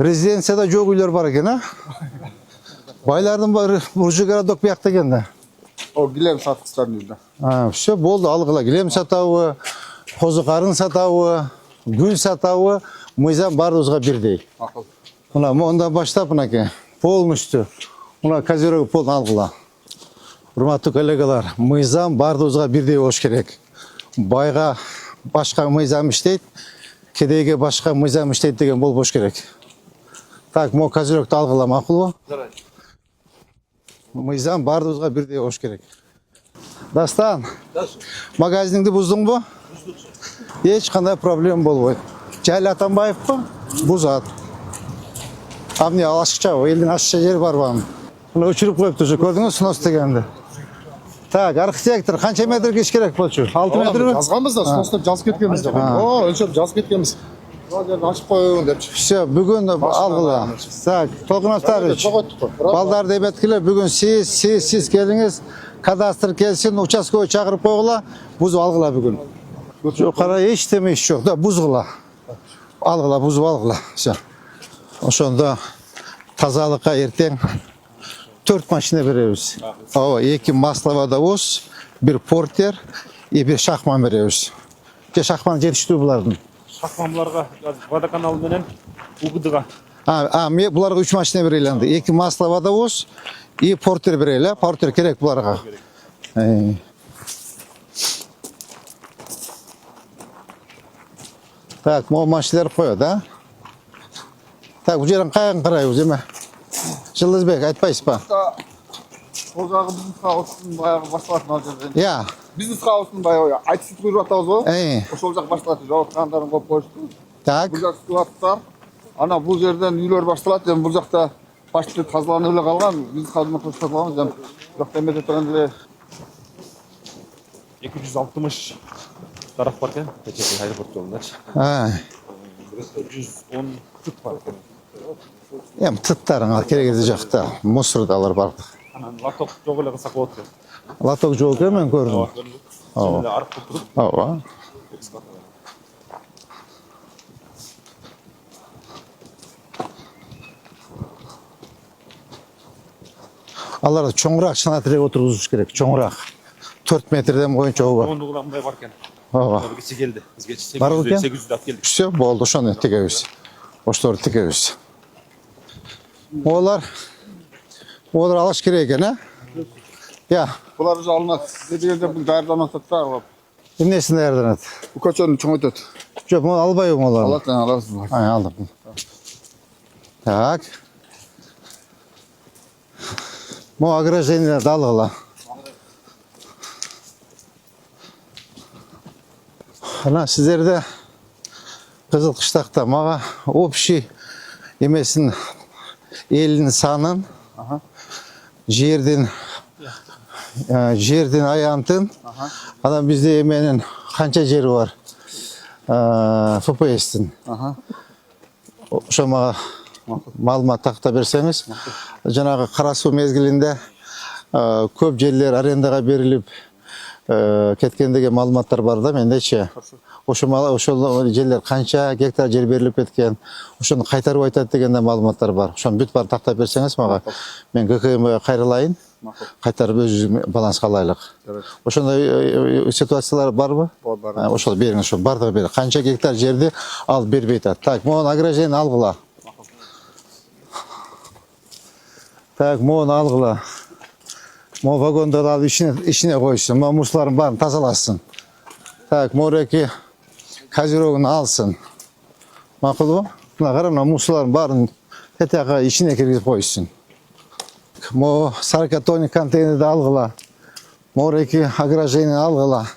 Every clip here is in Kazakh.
Резиденцияда жоқ үйлер бар екен, а? Байлардың бары Буржи городок бияқта екен да. О, Гилем сатқыштардың үйінде. Все, болды, алғыла. Гилем сатауы, қозықарын сатауы, гүл сатауы, мыйзам бардығызға бірдей. Ақыл. Мына, ондан баштап, мынаке, полностью. Мына козерог пол алғыла. Урматтуу коллегалар, мыйзам бардығызға бірдей болуш керек. Байға башқа мыйзам иштейт, кедейге башқа мыйзам иштейт деген болбош керек. Так, мо козерогду алғыла, мақұл ба? Мыйзам бардығызға бірдей болуш керек. Дастан, магазиніңді бұздың ба? Еш қандай проблем болбойт. Жайлы Атамбаев па? Бұзат. Амне ашықша, елдің ашықша жері бар ба? Мұны өчіріп қойыпты же, көрдіңіз снос дегенді. Так, архитектор, қанша метр кеш керек болчу? 6 метр бе? Жазғанбыз да, сностап жазып кеткенбіз де. О, өлшеп жазып кеткенбіз. Ашып қойын деп. Все, бүгін алғыла. Так, Толқыновтарыч, балдарды еметкілі, бүгін сіз келіңіз, кадастр келсін, участковый чағырып қойғыла, бұзу алғыла бүгін. Қара ештеме еш жоқ, да, бұзғыла. Алғыла, бұзу алғыла. Все. Ошонда тазалыққа ертең 4 машина береміз. 2 масловада оз, 1 портер, 1 шахман береміз. Шахман жетіштүү бұлардың. Шахманларға водоканал менен УГД-ға. Бұларға 3 машина берейленді. 2 масловада оз, 2 портер берейлі. Портер керек бұларға. Так, мол машиналар қойы, да? Так, бұл жерін қайын қарай өземе? Жылызбек, айтпайсыз ба? Ол жағы бизнес қауысын баяғы башталатын ал жерден. Я. Бизнес қауысын баяғы айтысып қойып атауыз ғой. Ошол жақ башталатын жауапқандарын қойып қойышты. Так. Бұл жақ ситуаттар. Ана бұл жерден үйлер башталады. Бұл жақта башты тазаланып эле қалған. Бизнес қауымын қойып қалған. Бұл жақта емете тұрғанда 260 тарaf бар екен, Печети аэропорт жолындачы. 110 түп бар екен. Ем тұттарың керегеді жақта, мусордалар барды. Латок жоқ еле қысақ болады. Латок жоқ екен мен көрдім. Және арық тұрып. Аларды чоңырақ шынатырек отырғызуш керек, чоңырақ. 4 метрден бойынша оғы бар. Ондығыдан бұлай бар екен. Бізге келді. Бізге 800 ат келді. Все, болды, шоны текеміз. Оштор текеміз. Олар алаш керек екен, а? Я. Бұлар уже алынады. Дегенде бұл дайырданады да. Несін дайырданады? Бұл көчені чоңайтады. Жоқ, мұны албай олар. Аласың. Алдым. Так. Мұ ограждениелерді алғыла. Ана сіздерді Қызыл Қыштақта маға общий емесін елінің санын, жерден аянтын, адам бізде еменің қанша жері бар ФПС-тің. Шо маға малымат тақта берсеңіз, жаңағы Қарасу мезгілінде көп жерлер арендаға беріліп кеткендегі малыматтар бар да, менде ше. Ошол жерлер қанша гектар жер беріліп кеткен, ошоны қайтарып айтады дегенде малыматтар бар. Ошоны бүт бар тақта берсеңіз маға, мен ГКМ-ге қайрылайын, қайтарып өз балансқа алайлық. Ошондай ситуациялар бар ба? Бар. Ошол беріңіз, ошол бардығы бері. Қанша гектар жерді ал бербейді. Так, моғын ограждение алғыла. Так, моғын алғыла. Мо вагондарды алып ішіне қойсын, мо мусуларын барын тазаласын. Так, мореки козерогын алсын. Мақұл ба? Мына қара, мына мусуларын барын тетяға ішіне кіргізіп қойсын. Мо саркатоник контейнерді алғыла. Мореки ограждение алғыла.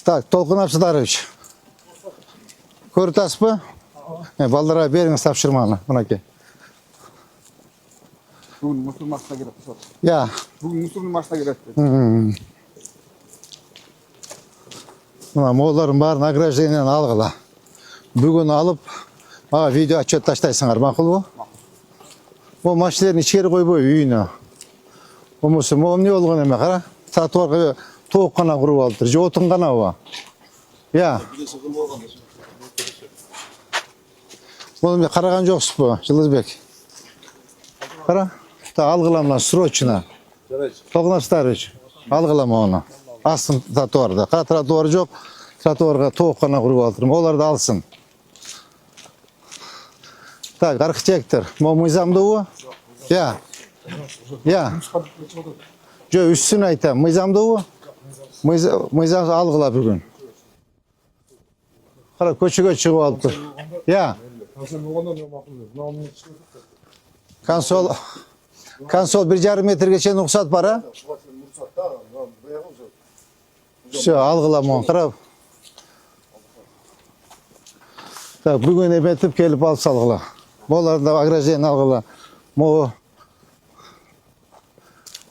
Так, Толқын Абсыдарович. Көрітасыз ба? Балдарға беріңіз тапшырманы. Мұнаке. Бүгін мұсыр машина керек. Я. Бүгін мұсырның машина керек. Мына моларын барын ограждениені алғыла. Бүгін алып, маға видео отчет таштайсыңар, мақұл ба? Ол машинелерін ішкері қойбой үйіне. Олмысы, мұғым не олған еме, қара? Сатуарға тоқ қана құрып алыптыр, же отын қана ба? Я. Bunu karagan joksuz bu, Yıldızbek. Kara. Da algılamla sroçuna. Toğnaştarıç. Algılama onu. Asın tratuarda. Kara tratuar yok. Tratuarga toğukana kurup aldırım. Onlar da alsın. Tak, arxitektor. Mıyzamda o? Ya. Ya. Jo, üstüne aytam. Mıyzamda o? Mıyzam algıla bugün. Kara köçüge çıkıp alıptır. Ya. Kansol 1,5 metre geçen ruhsat para. Şu algılama kara. Tak, bugün emetip gelip alsa algıla. Bolarda agrajen algıla. Mo.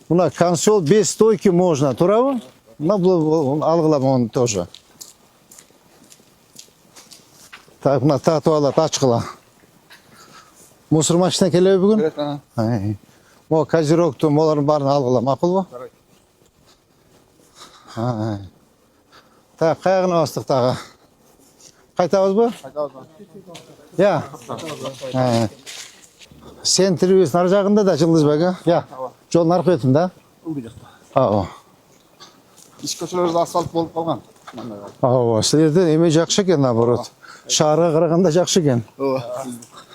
Бuna консоль без стойки можно, тура? На алгылама onu тоже. Так, buna tratuarlar açıkla. Musur maşına geliyor bugün? Evet ana. Mo kaziroktu, moların barını algıla, makul mu? Tak, kayağına bastık dağı. Kaytağız bu? Ya. Sen tribüs nar жағында da Yıldızbek ha? Ya. Жолдун аркы бетинде? Ооба. İç köşelerde asfalt bolup kalgan. Ооба. Силерде эме жакшы экен, наоборот. Шаарга караганда жакшы экен. Ооба.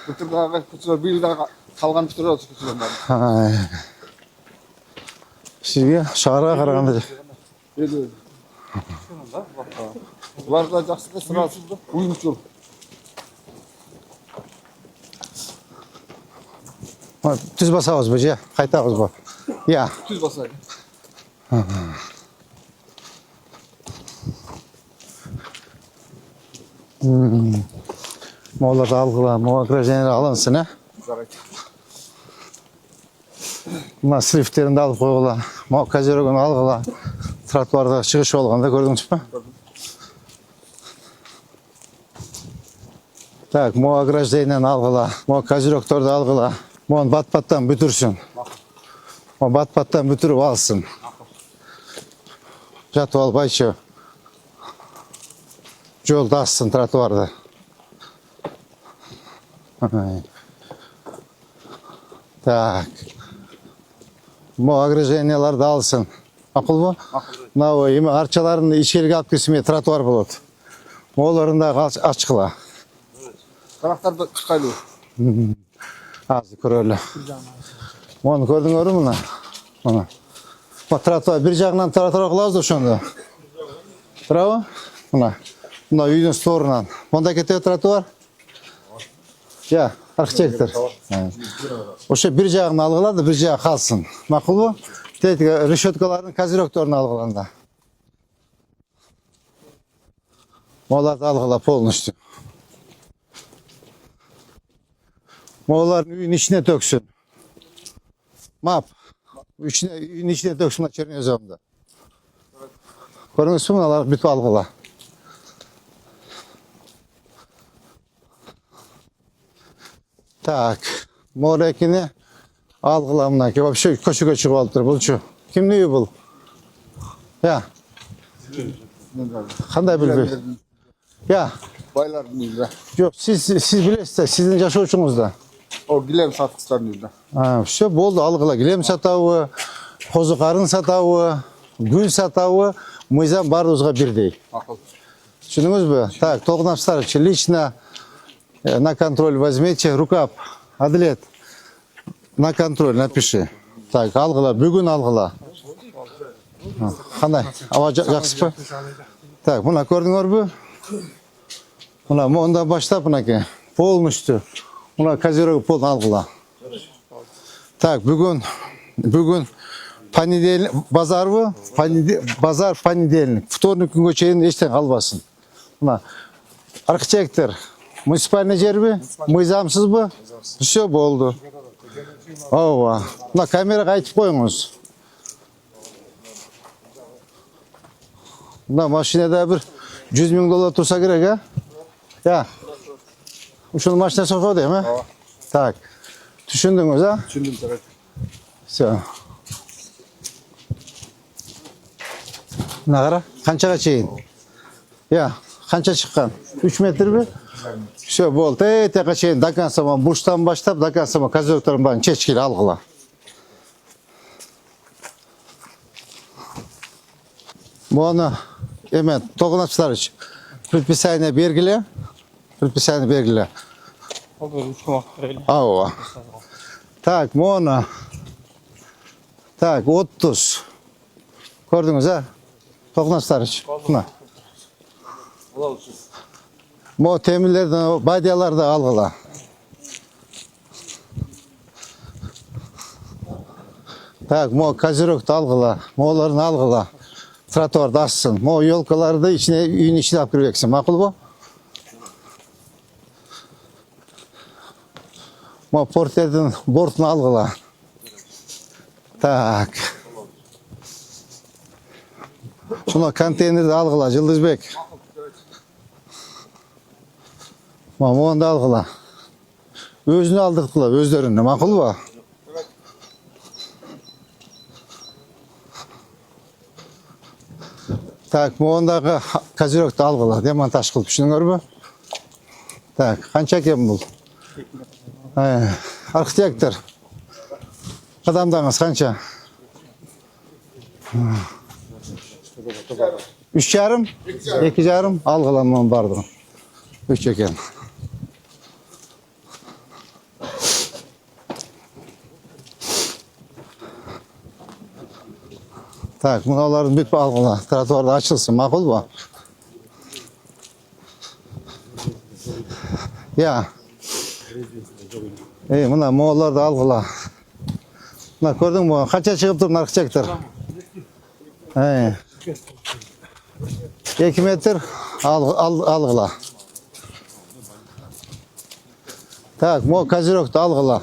Бүтүрдөгү köşeler bir yılda kalgan бүтүрөт köşeler бар. Сизге шаарга караганда Булар да жакшы да сразу уюмчул. түз басабыз бу же, кайтабыз бу. Я. Tüz basar. Moğollarda algıla, moğol grajenleri alınsın ha. Buna sliftlerini de alıp koyula. Moğol kazirogunu algıla. Tratuarda çıkış olganda gördünüz mü? Так, moğol grajenlerini algıla. Moğol kaziroktorda algıla. Moğol bat-battan bütürsün. O bat-battan bütürüp alsın. Жатып албайчы. Жолду ассın тротуарда. Так. Mo огражденияларды алсын. Макул бу? Мына эми арчаларын ичкерге алып келсеме тротуар болот. Оларын да ачкыла. Тарактарды кыскайлуу. Азыр көрөлү. Мону көрдүңөрбү мына? Мына. Тротуар бир жагынан тротуар кылабыз ошондо. Туурабы? Мына. Мына үйдүн сторунан. Монда кетет тротуар. Я, архитектор. Ошо бир жагын алгыла, бир жагы калсын. Макулбу? Тетиги решеткалардын козыректорун алгыланда. Моларды алгыла полностью. Молардын үйүнүн ичине төксүн. Map. Үйün içine döksün Çerniozom'da. Көрүңүзбү мыналар бүтүп алгыла. Так, морекини алгыла мынакей. Вообще көчөгө чыгып алыптыр булчу. Кимдин үйү бул? Я. Кандай билбей? Я. Байлардын үйүндө. Жок, siz билесиз, сиздин жашоочуңузда. O gilem satıkçıların yüzünden. Все болду, алгыла. Гилем сатабы, козу карын сатабы, гүл сатабы, мыйзам баарыбызга бирдей. Акыл. Түшүндүңүзбү? Так, Толкунов лично на контроль возьмите, рукап, Адлет, на контроль напиши. Так, алгыла, бүгүн алгыла. Кандай? Аба жакшысызбы? Так, мына көрдүңөрбү? Мына мондан баштап мынакей, полностью. Мына козерог пол алгыла. Так, бүгүн понедельник базарбы? Базар понедельник. Вторник күнгө чейин эчтең калбасын. Мына архитектор муниципальный жерби? Мыйзамсызбы? Все болду. Ооба. Мына камерага айтып коюңуз. Мына машинада бир 100 000 доллар турса керек, а? Я. Ушул машина сокот эми? Так. Түшүндүңүз, а? Düşündüm tabii. Все. Мына кара, канчага чейин? Я, канча чыккан? 3 метрби? Все болды. Тәқа чейін дакансама буштан баштап, дакансама козыректарын барын чечкелі алғыла. Бұны, емен, Тоғынапсыларыч, предписание бергілі. Предписание бергілі. Ауа. Так, мұны. Так, 30. Көрдіңіз, ә? Тоғынапсыларыч. Бұна. Мо темірлерді, байдияларды алғыла. Так, мо козыректі алғыла. Мооларын алғыла. Тротуарды ассın. Мо елкаларды үйін ішіне алып кірбексін. Мақұл бо? Мо портердің бортын алғыла. Так. Шуна контейнерді алғыла, Жылдызбек. Мамонды алғыла. Өзіні алдықтыла, өздеріне. Мақұл ба? Так, мұндағы козыректі алғыла. Демонтаж қылып, үшінің өрбі? Так, қанша кен бұл? Архитектор. Адамдаңыз қанша? 3,5? 2,5? Алғыла мұның бардығын. 3 екен. Так, мыналарын бүйтіп алғыла. Тротуарды açılsın, мақұл ба? Я. Мына мооларды алғыла. Мына көрдің бі? Қанша шығып тұр архитектор? 2 метр алғыла. Так, мо козыректі алғыла.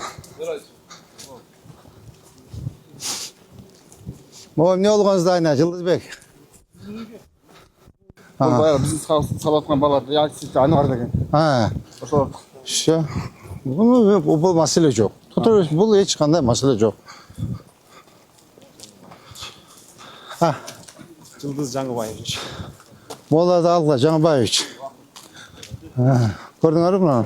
Моғым не олғанызды айна, Жылдызбек? Біздің салатқан баларды яғысызды аны бар деген. Ше, бұл мәселе жоқ. Бұл ешқандай мәселе жоқ. Жылдыз Жаңыбаевич. Молады алға, Жаңыбаевич. Көрдің әрі бұна?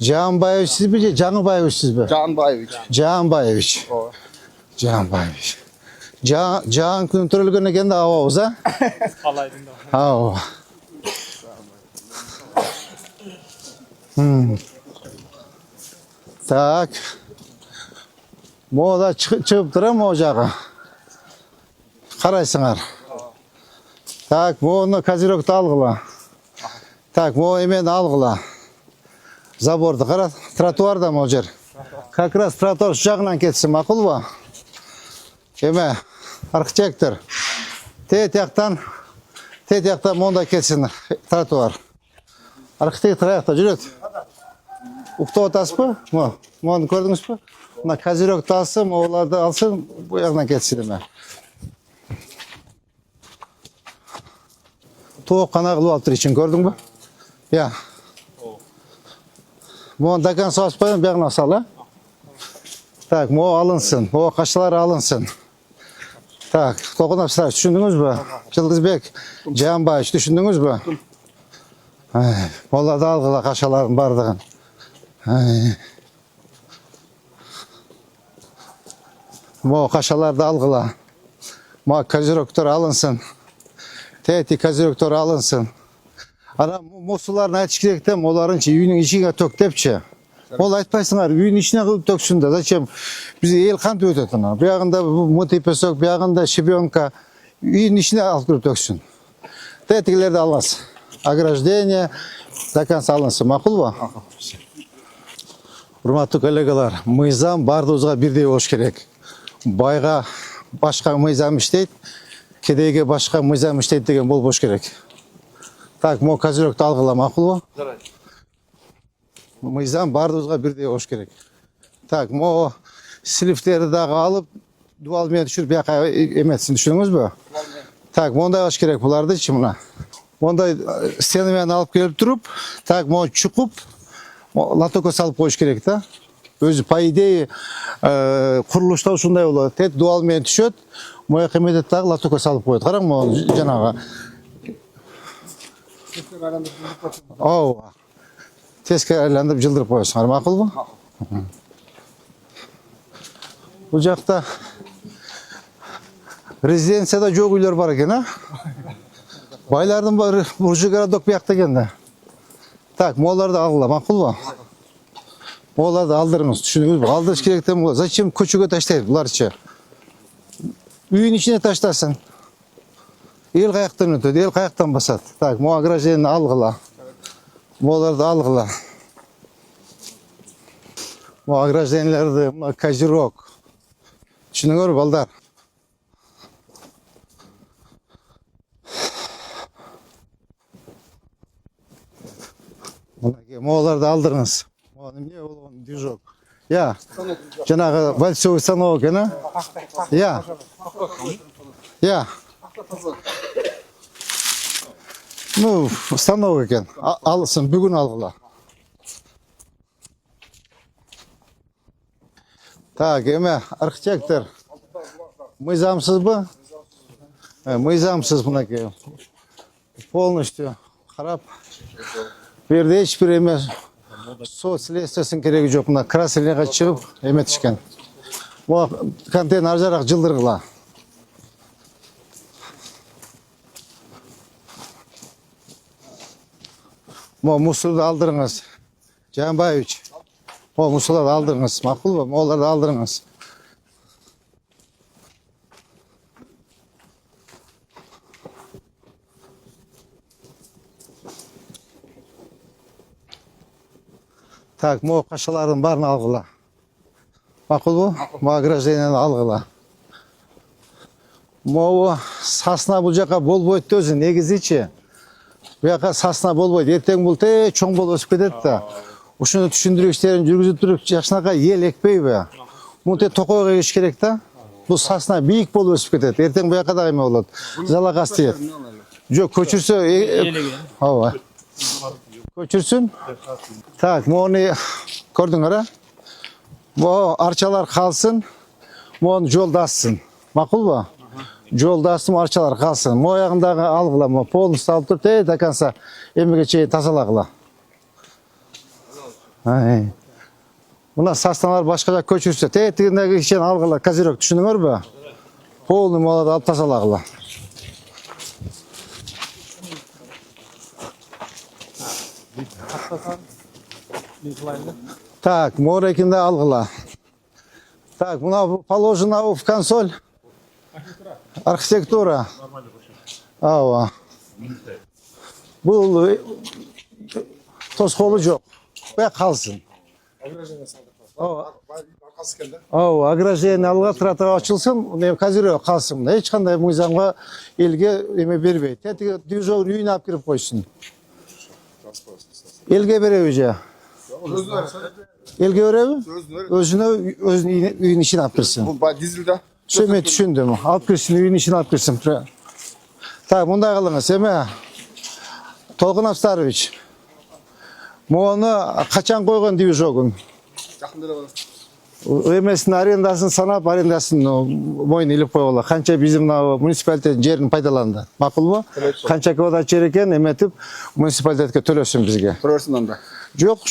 Жаңыбаевич сіз бе, Жаңыбаевич сіз бе? Жанбаевич. Жаңбаевич. Жаңбаевич. Жаң күн түрілген екен де ауыз, а? Алайдың да. Ау. Так. Мода шығып тұра мо жағы. Қарайсыңар. Так, моны козыректі алғыла. Так, мо емен алғыла. Заборды қара, тротуарда мо жер. Как раз тротуар жағынан кетсін, мақұл ба? Еме, архитектор. Тет-яқтан монда кетсін тротуар. Архитектор аяқта жүрет. Ұқты отасы ба? Моны көрдіңіз ба? Мына козыректі алсын, оларды алсын, бұл яғынан кетсін еме. Тоқ қана қылып алып тұр үшін, көрдің ба? Я. Моны дакан сауыспайын, бәғына сал, а? Так, мо алынсын, мо қашылары алынсын. Так, Тоғынапсылар, түшіндіңіз бі? Жылдызбек, Жаңбаевич, түшіндіңіз бі? Оларды алғыла қашаларын бардығын. Мо қашаларды алғыла. Мо козыректер алынсын. Тети козыректер алынсын. Ана мосуларын айтыш керектен, оларын үйінің ішіге төк депші. Ол айтпайсыңар, үйін ішіне қылып төксінді. Зачем? Бізде ел қанты өтетін. Бұяғында мутипесок, бұяғында шебенка. Үйін ішіне алып кіріп төксін. Тетігілерді алғас. Ограждение, даканс алынсын. Мақұл ба? Құрметті коллегалар, мыйзам бардығызға бірдей болуш керек. Байға башқа мыйзам іштейді, кедейге башқа мыйзам іштейді деген бол бош керек. Так, мо козыректі алғыла, мақұл ба? Мыйзам бардығызға бірдей болуш керек. Так, мо слифтерді дағы алып, дуалмен түшір, бияқа еметсін, түшіріңіз бі? Так, мондай аш керек бұларды, мына. Мондай стенімен алып келіп тұрып, так, мо чүқып, латоко салып қойыш керек, та? Өзі по идее құрылыштау шындай олады. Тет дуалмен түшет, моя қимедеттағы латоко салып қойды. Қараң мо жаңағы. Ооба. Teskari aylantirib jildirib qo'yasizlar, ma'qulmi? Bu жақта резиденцияда жоқ үйлер бар екен, а? Байлардың бары Буржи городок бұяқта екенде. Так, моларды алғыла, мақұл ба? Моларды алдырыңыз, түсініңіз бе? Алдырыш керектен болады. Зачем көшеге таштайды бұларша? Үйін ішіне таштасын. Ел қаяқтан өтеді, ел қаяқтан басады. Так, мо ограждениені алғыла. Моларды алғыла. Мо ограждениелерді, козерог. Түсініңіз бе, балдар? Моларды алдырыңыз. Не ол движок. Я. Жаңағы большой станок, не? Я. Я. Ну, станок екен. Алсын, бүгін алғыла. Так, еме, архитектор. Мыйзамсыз бы? Мыйзамсыз бұнакей. Полностью қарап. Берде ешбір емес. Сот следствиясын керегі жоқ. Мына красильныйға шығып, емет ішкен. Бұл контейнер аржарақ жылдырғыла. Бұл мұсылды алдырыңыз. Жанбаевич. Бұл мұсылды алдырыңыз. Мақұл ба? Оларды алдырыңыз. Так, мо қашалардың барын алғыла. Мақұл бұл? Мо ограждениені алғыла. Мо сасына бұл жаққа бол бойды өзі, негізіче. Бұл жаққа сасына бол бойды. Ертең бұл чоң бол өсіп кетеді да. Ушыны түшіндіргіштерін жүргізіп тұрып, жақшынаға ел екпей бе. Бұл тоқойға еш керек та. Бұл сасына бейік бол өсіп кетеді. Ертең бұл жаққа да еме болады. Жалаға істейді. Жоқ, көшірсе... Көчірсін? Так, мұны көрдің әра? Мұ арчалар қалсын, мұны жолдасын. Мақұл ба? Жолдасын, арчалар қалсын. Мұ аяғындағы алғыла, мұ полын салып тұр, дәканса емеге чейін тазалағыла. Мұна састаналар башқаға көчірсе, тегіндегі ішен алғыла, козерог түшінің өр бі? Полын мұлады алып тазалағыла. Так, морекинде алғыла. Так, мына положена в консоль. Архитектура. Ава. Бұл тосқолы жоқ. Бәк қалсын. Ограждение алға тұратыға açılsın, козерог қалсын. Ешқандай мыйзамға елге еме бербейді. Тәтіге движогын үйіне алып кіріп қойсын. Елге береу же. Елге береу? Өзіне үйін ішін алып кірсін. Бұл дизельда? Сөйме түшіндім. Алып кірсін, үйін ішін алып кірсін. Так, мұндай қалыңыз, еме. Толқын Австарович. Мұны қачан қойған движогын? Жақындыра бар. Емесін арендасын санап, арендасын мойын иліп қойғыла. Қанша bizim муниципалитет жерін пайдаланды. Мақұл ба? Қанша квадрат жер екен, еметіп муниципалитетке төлөсін бізге. Төлөсін анда? Жоқ,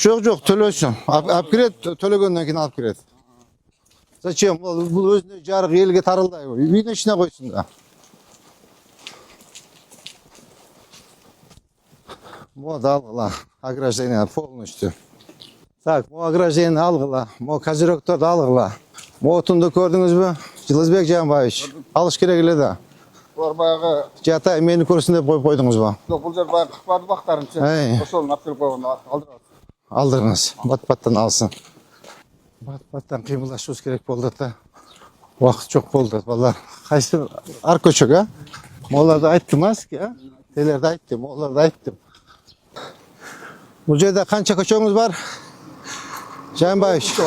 төлөсін. Алып кіреді, төлегеннен кейін алып кіреді. Зачем? Бұл өзіне жарық елге тарылдай. Үйдің ішіне қойсын да. Мода алғыла. Ограждение полностью. Так, мо ограждение алғыла, мо козерогторды алғыла. Мо отынды көрдіңіз бі? Жылызбек Жанбаевич, алыш керек еледі. Бұлар баяғы... Жата, мені көрсін деп қойдыңыз ба? Бұл жер баяғы қықпады бақтарын ше. Осылын апкеліп қойған алдырыңыз. Алдырыңыз, бат-баттан алсын. Бат-баттан қимылдашуыз керек болды да. Уақыт жоқ болды, балар. Қайсы ар көшік, а? Моларды айттым, а? Телерді айттым, моларды айттым. Бұл жерде қанша көшіңіз бар? Жанбаевич,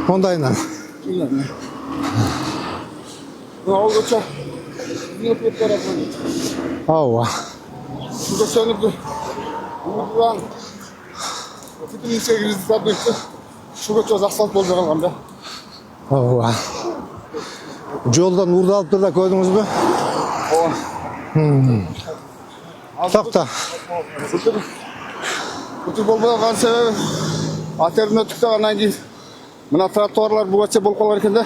ондайынан. Ол көші, ауа. Бұл көшені бұдан 2008 сәтмекті шу көші асфальт болып қалған да. Ауа. Жолдан урды алып тұрда көрдіңіз бі? Tokta. Kutu bolmagan sebebi aterden öttük de andan keyin mına trottoarlar bugacha bolup kalgan eкен да.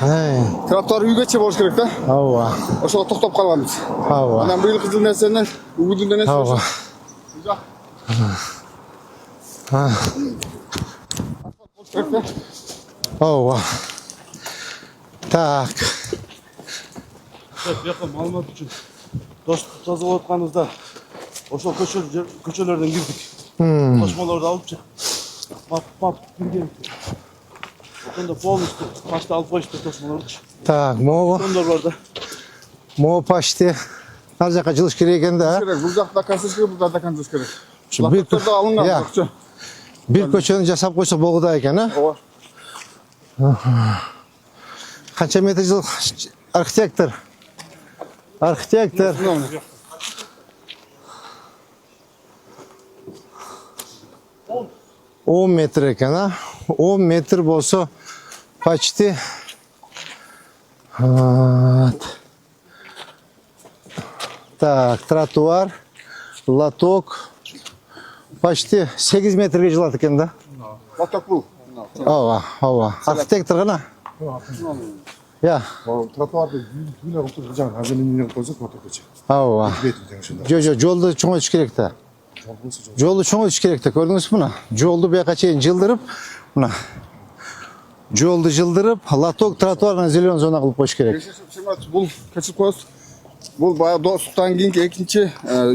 Trottoar uygacha bo'lish kerak da. Ава. O'sha to'xtab qolganmiz. Ава. Andan bu yil qizil narsani, ugudundan esa Ава. Ава. Так. Yo'q, ma'lumot uchun toshni tozalab o'tganimizda o'sha ko'chalardan girdik. Toshmalarni olib chiq. Pap kirgan. Onda полностью pasta olib qo'yishdi toshmalarni. Так, мова. Sondalarda Мова почти. Нар жаққа жылыш керек екен да. kerak. Bu жақта консервис керек, bu жақта консервис керек. Şu bir, Latoqlarda alıngan Ya. qo'rqchi. bir көшені жасап қойсақ болғыда екен, а? Ova. Қанша метр жыл архитектор. Архитектор. 10 метр екен, а? 10 метр болса почти. Так, тротуар, лоток. Почти 8 метрге жылады екен да. Latoq bu. Ава, ава. Архитектор ғана. Я. Тротуарды түгел қылып тұр жаңа азаминнен қойсақ мотокөше. Ава. Жолды чоңойтуш керек та. Жолды чоңойтуш керек та. Көрдүңүз мына? Жолду бияка чейин жылдырып, мына. Жолду жылдырып, лоток тротуарына зелен зона кылып коюш керек. Бұл кечип коесуз. Бұл баягы достуктан кийинки экинчи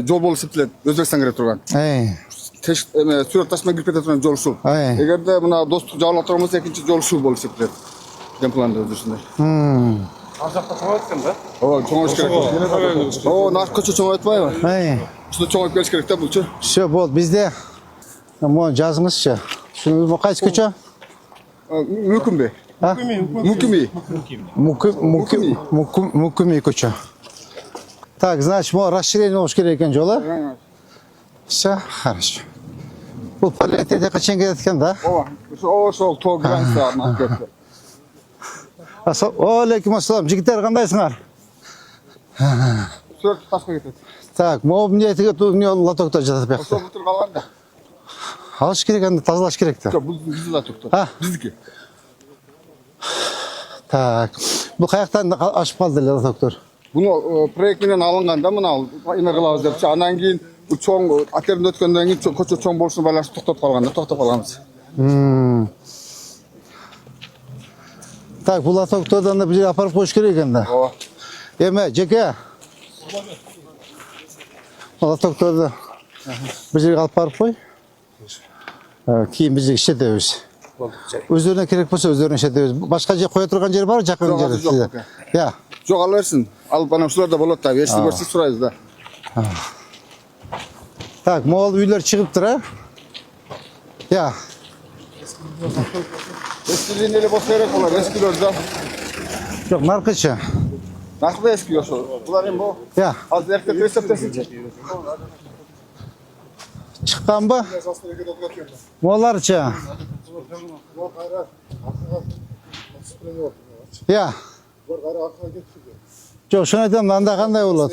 жол болуп эсептелет. Өзбекстанга кире турган. Сүрөт ташма кирип кете турган жол ушул. Эгерде мына достук жабыла турган болсо экинчи жол ушул болуп эсептелет. Деген планда өзүнчө. Ар жақта тоңайтқан да? Ооба, чоңоюш керек. Оо, наркы көчө чоңойтпайбы? Ушунда чоңоюп келиш керек да булчу. Все, болду. Бизде мону жазыңызчы. Түшүнүңүзбү? Кайсы көчө? Мүмкүн бе? Мүмкүн. Мукуми көчө. Так, значит, могу расширение болуш керек экен жолу. Все, хорошо. Бул полиэтилен качан кетет экен да? Ооба. Ошол тоо границасына кетти. Алейкум ассалам. Жигиттер кандайсыңар? Сүрөт ташма кетет. Так, могу мне не лотокто жатат Ошол бияқта. бутур калган да. Алыш керек, анда тазалаш керек да. Бул биздин латоктор. Биздики. Так, бул каяктан ашып калды эле лотоктор? Буну проект менен алынган да мына эме кылабыз депчи. Андан кийин бул чоң атерден өткөндөн кийин көчө чоң болушуна байланыштуу токтоп калган да, токтоп калганбыз. Так, бул лотоктордон да бир жерге апарып коюш керек экен да. Ооба. Эме, жеке. Лотокторду бир жерге алып барып кой. Кийин биз иштетебиз. Өздөрүнө керек болсо өздөрүнө иштетебиз. Башка же кое турган жер барбы? Жакын жер сизде? Я. Жок, ала берсин. Алып анан ушуларда болот да. Эчти көрсө сурайбыз да. Так, могул үйлөр чыгыптыр, а? Я. Eskiliğin eli boş gerek olar, eskiliyoruz da. Жок, наркычы. Nasıl da eskiyor şu? Bunlar hem bu. Я. Az erkek resep desin. Чыкканбы? Моларчы. Я. Жок, шуну айтам, анда кандай болот?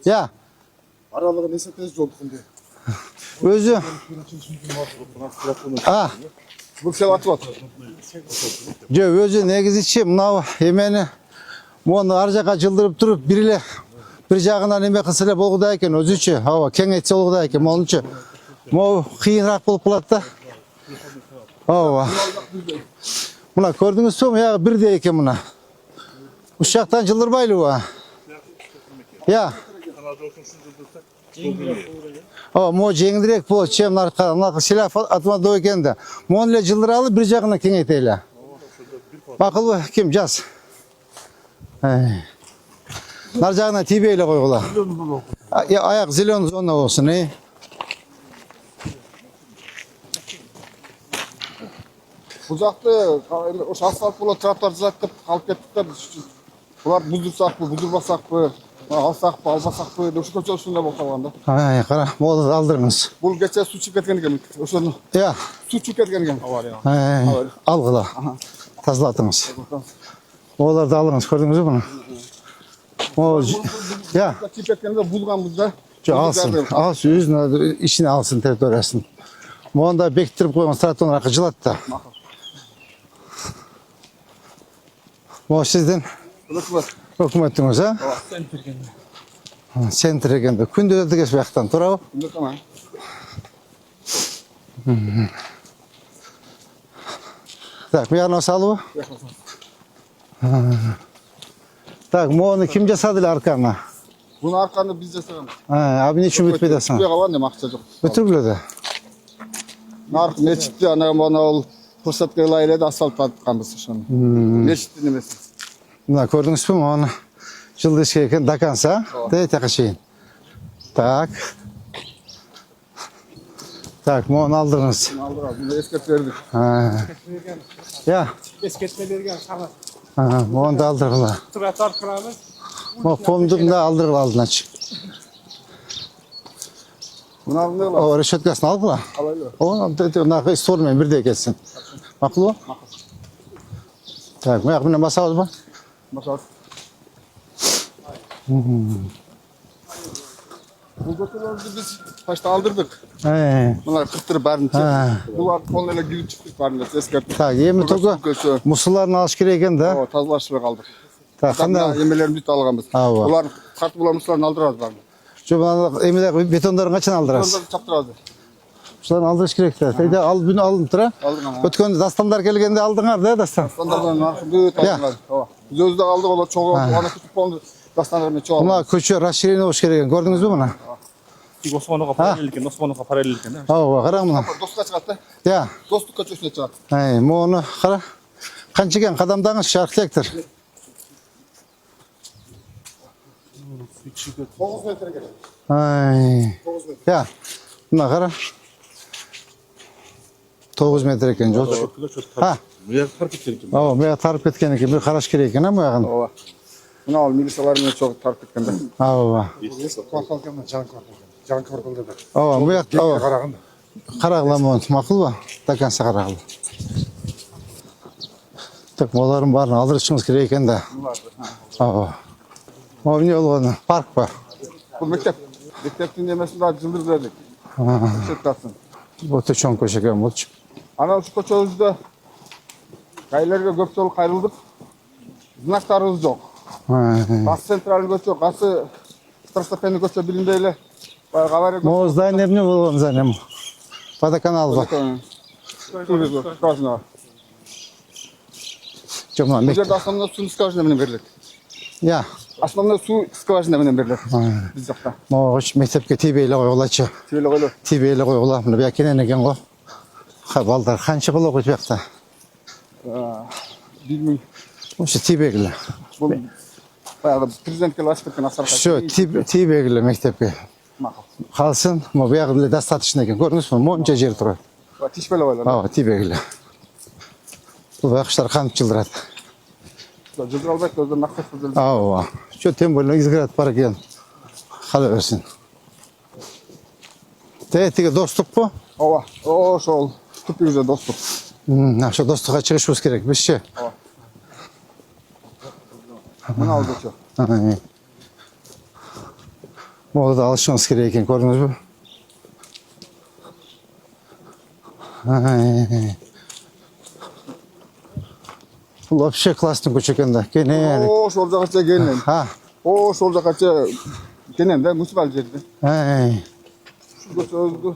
Я. Аралыгы несептес жолдукунде. Өзү. Bu şey atı var. Жок, өзү негизичи мынау эмени мону ар жака жылдырып туруп бир жагынан эме кылса эле болгудай экен, өзүчү. Ооба, кеңейтсе болгудай экен, монучу. Могу кыйыныраак болуп калат да. Ооба. Мына көрдүңүзбү? Муягы бирдей экен мына. Ушул жактан жылдырбайлыбы? Я. Могу жеңилирээк болот, чем наркы силaf атмадуу экен да. Мону эле жылдыралы, бир жагынан кеңейтели. Макулбу, ким жаз? Нар жагынан тийбей эле койгула. Аяк зеленый зона болсун, Bu zaktı o asfalt bola trottoar zaktı kalıp kettik de bular buzdursak mı, buzdurmasak mı, alsak mı, almasak mı, şu köşe üstünde bol kalganda. Кара, могу алдырыңыз. Bu geçe su çıkıp ketken ekan. Ошону Я. su çıkıp ketken ekan. Алгыла. Тазалатыңыз. Оларды алыңыз, көрдүңүзбү буну? Я. Çıkıp ketkende bulganбыз да. Alsın. Alsın. Yüzünü içine alsın teritoriyasını. Onu da bektirip koygan straton arka жылат da. Bu sizden hükümetiniz ha? Sentr ekende. Күндө да тигеш бияктан турабы? Tamam. Так, мыягына салыбы? Так, мону ким жасады эле арканы? Bunu arkanı biz жасаган. Abi ne için bütmedi sen? Бүтпөй калган эми акча жок. Bütürgülü de. Нарк мечитти ана мана ол фурсат кыла эле да асфальт атканбыз ошону. Мечиттин эмеси. Mına gördünüz mü onu? Жылды ишке экен даканса. Таяка чейин. Так. Так, мону алдыңыз. Алдыра, bunu eskert verdik. Ya. Esketme bergen kamat. Moну da aldırgıla. Tratar kıramız. Mo pomdum da aldırgıla aldına çık. Bunu aldın da O решеткасын алгыла. alaylı. Onu istormen birde ketsin. Makul mu? Tak, mıyak mına basabız mı? Masal. Bu götürlerimizi biz başta aldırdık. Bunlar kırtırıp barın çektik. Bunlar onlarla girip çıktık barın eskert. Tak, yemi toku musularını alış gereken de. O tazlaşıp kaldık. Tak, Hatta yemelerimizi de alganbız. Bunlar kartı bulan musularını aldırarız barın. Şu emide betonların kaçını aldırasız? Onları çaptırarız. Şularını aldırış gerekti. Teyde al bunu alın tura. Ötkön dastanlar gelgende aldыңар da dastan. Dastanlardan narkı büyük aldılar. Biz özde aldık olar çoğu ona küçük oldu. Dastanlarını çoğu aldık. Buna köçü расширение olmuş gereken. Gördünüz mü bunu? Osmanlı'ya paralel iken, Osmanlı'ya paralel iken. Qarang buna. Dostlukka çıkarttı. Ya. Dostlukka köşesine çıkarttı. Bunu qara. Qancha ekan qadamdağınız şarkılektir. 9 metre gerek. Ya. Buna qara. 9 metre ekan jol. Ha. Buraya tarif etken. Buraya tarif ketken ekan. Bir qarash kerak ekan bu yog'ini. Ova. Buna al milisalarına çok tarif etkende. Kvartalkamdan can kvartal. Can kvartalda da. Bu yoqda Qaraganda. qaraqlamon ma'qulmi? Dakansa qaraqli. Tak, moların barını aldırışınız kerak ekan da. O ne olğаны? Park var. Bu mektep. Mekteptin demesini daha cıldır verdik. Şirkatsın. Bu da çoğun köşe ekan bu. Ana şu koçağızda kaylarga көп жол кайрылдык. Знактарыбыз жок. Газ централын көчө, газы второстепенный көчө билинбей эле. Баягы авария. Mo здание не было, занем. Водоканал бар. Скважина. Жоқ, мына Бул мектеп. жерде основной суу скважина менен берилет. Я. Основной суу скважина менен берилет. Биз жакта. Mo мектепке тийбей эле койгулачы. Тибеле койлор. Тийбей эле койгула. Мына бияк кенен экен го. Балдар канча кылып окуйт биякта. 1000. Ошо тийбегиле. Бул баягы президентке ачып кеткен асар. Всё, тийбегиле мектепке. Калсын, мо бияк эле достаточно экен. Көрдүңүзбү? Монча жер турат. Тишпеле койлор. Тийбегиле. Бул бакыштар кантип жылдырат. Жылдыр албайт, өздөрүнүн акчасы жылдыр. Şu tüm böyle izgarat para gel. Hala versin. Teytiga dostluk bu. Ооба. Ошол тупигиже доступ. Şu dostlukka çıkışımız gerek. Biz şey. Мына ал көчө. Moda da alışmanız gerek ekan, gördünüz mü? Bu вообще классный көчө экен да. Кенен. Ошол жакача келем. Ошол жакача кенен да муниципаль жерде. Şu көчө өзгө.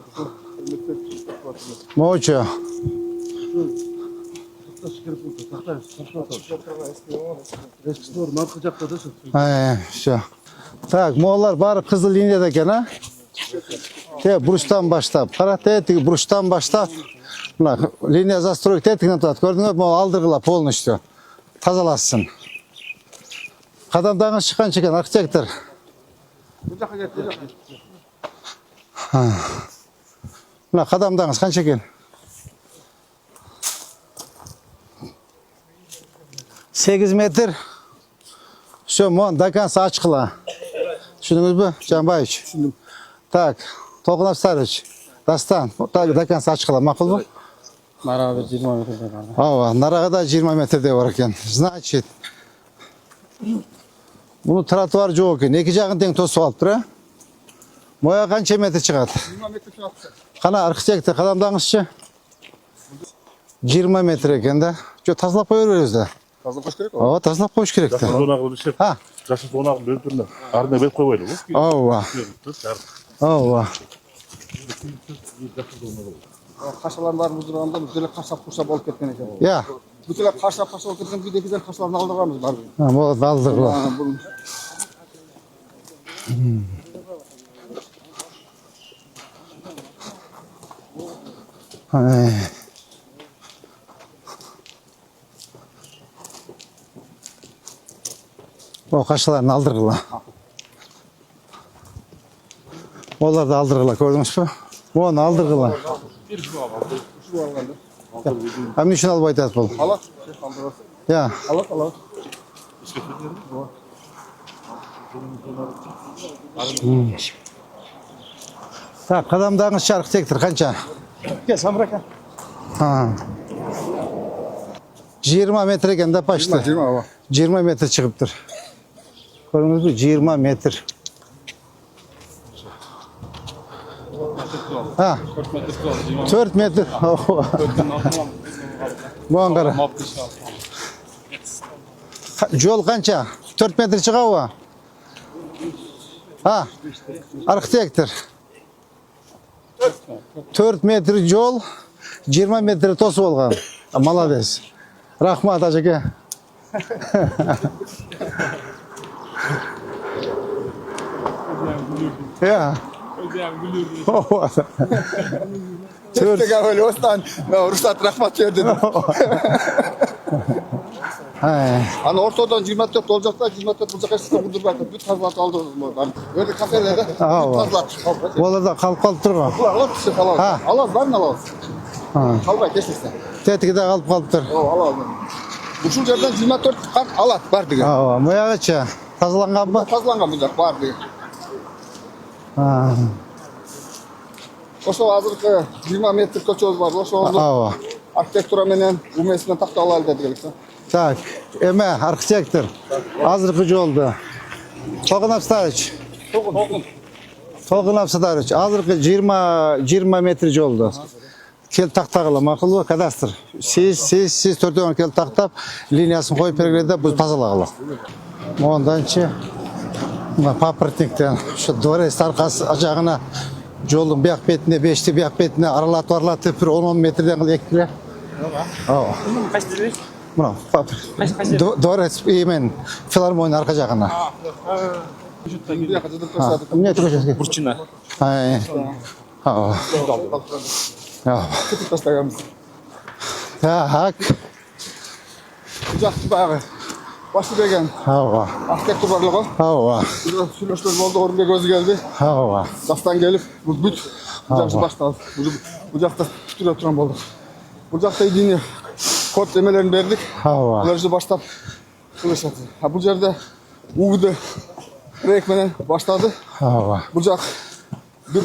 Moço. Eskişehir marka jakta da şu. Şu. Tak, moğollar barıp kızıl liniyada eken ha. Buruştan başlap. Qara buruştan başlap. Buna liniya застройка тетигинен турат. Көрдүңөр, могу алдыргыла полностью. Тазаласын. Кадамдагы чыкканча экен архитектор. Bu jaka кетти. Mına qadamdağınız qancha ekan? 8 metr. Şu mon dakansa açıqla. Tushundingizmi, Janbayevich? Tushundim. Tak, To'lqinov Dastan, dakansa açıqla, ma'qulmi? Narada 20 metre var. Naragada 20 metrede var ekan. Значит, bunu trotuar jo'q ekan. Ikki jag'ini teng to'sib olibdi. Moya qancha metr chiqadi? 20 metr çıkartsa. Qana arxitektor qadamdangizchi? 20 metr ekanda. Şu tazalab qo'yaveramiz da. Fazla koş gerek o. Ova, tazalab qo'yish kerak da. Zonaqlı bir şey. Ha. Jaşı zonaqlı bir türlü. Ardına bet koymaylı bu. Ova. Ova. Kaşaların var mızdırağında böyle kaşap kuşap olup ketken ekan. Ya. Bütün kaşap olup ketken bir de güzel kaşalarını aldırgamız var. Ha, bu daldırlar. Bunun Ay. O kaşlarını aldırgıla. Onlar da aldırgıla gördünüz mü? Onu aldırgıla. Hem için alıp aytat bol. halat kaldırır. Ya. Halat. Tak, qadamdağınız şarkı tektir kança? Gel Samraka. Ha. 20 metre ekanda başta. 20 hava. 20 metre çıkıptır. Gördünüz mü? 20 metre. Ha. 4 metre. Bu Ankara. Yol kança? 4 metre çıkıyor o. Ha. Arxitektor. 4 metre yol, 20 metre tosu olgan. Malades. Rahmat ajaka. Ya. Tek öyle ostan. Ruhsat rahmat verdi. Hani ortadan 24 olacak da 24 bulacak eşitse buldurmak. Bir tazlat aldırırız mı? Böyle kafelerde bir tazlat. Olarda kalıp durgan. Alıp bir şey falan. Ha. Alas var mı alas? Kalbay kesilse. Tetikide kalıp dur. Alas. Bu şu yerden 24 kalk alat var diye. Ha, moyagacha tazalangan mı? Tazlangan bulacak var diye. Ha. Oşo hazırkı 20 metre koçoz var. Oşo oldu. Ha. Arkitektura menen umesinden takta alalım dedik. Tak, eme arxitektor. Azırkıcı oldu. Toğun Apstarıç. Toğun Apstarıç. Azırkı 20 metreci oldu. Kel taktağıla makul kadastr. Siz törtön kel taktap liniyasını koyup belgiledi bu tazalağıla. Ondan çi paprotnikten şu dores arkası acağına yolun bir betine 5'ti bir betine aralatıp 10 metreden ekle. Kaç lira? Buna dores yemen filarmoni arka jağına. Ne tukacağız? Burçina. Ay. Ha. Ya. Ya hak. Güzel bayağı. Başı degen. Ha. Arkitektur varlığı. Ha. Süreçler oldu oraya gözü geldi. Ha. Dastan gelip bu büt. Bucakçı başladı. Bucakta tutuyor oturan oldu. Bucakta yine kod demelerini verdik. Ha. Bularcı başlap kılıç atıyor. Ha bu yerde uydu. Rekmenen başladı. Ha. Bucak bir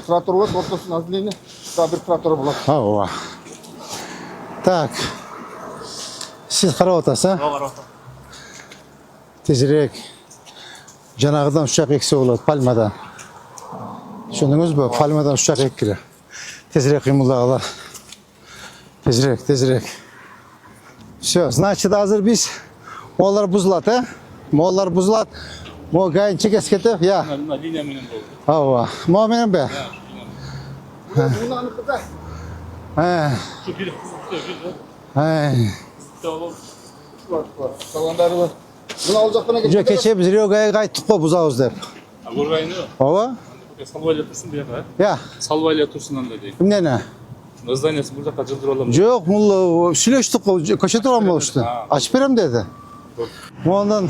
traktör var. Ortasının azliğini daha bir traktör bular. Ha. Tak. Siz qarab o'tasiz, ha? Tezroq. Janag'idan uchoq eksa bo'ladi, palmadan. Tushundingizmi? Palmadan uchoq ekkili. Tezroq qiymullag'lar. Tezroq. Все, значит, hozir biz mollar buziladi, ha? Mollar buziladi. Mo gayin chekasi ketib, ya. Liniya menen bo'ldi. Ha. Mo menen be. Bunu anıklıda. Ha. Shu bir Ha. Salonları var. Bunu alacak bana Jo'ra kecha biz Riogaga qaytdik-ku buzamiz deb. Gorgayni. Ova? Salvayla tursun bu yoqqa. Ya. Salvayla tursundan dedi. Kimdeni? Zdaniyasi bu yoqqa jildira olaman. Yo'q, mulla сөйлештік, көше тұрған болышты. Açıp berem dedi. Ondan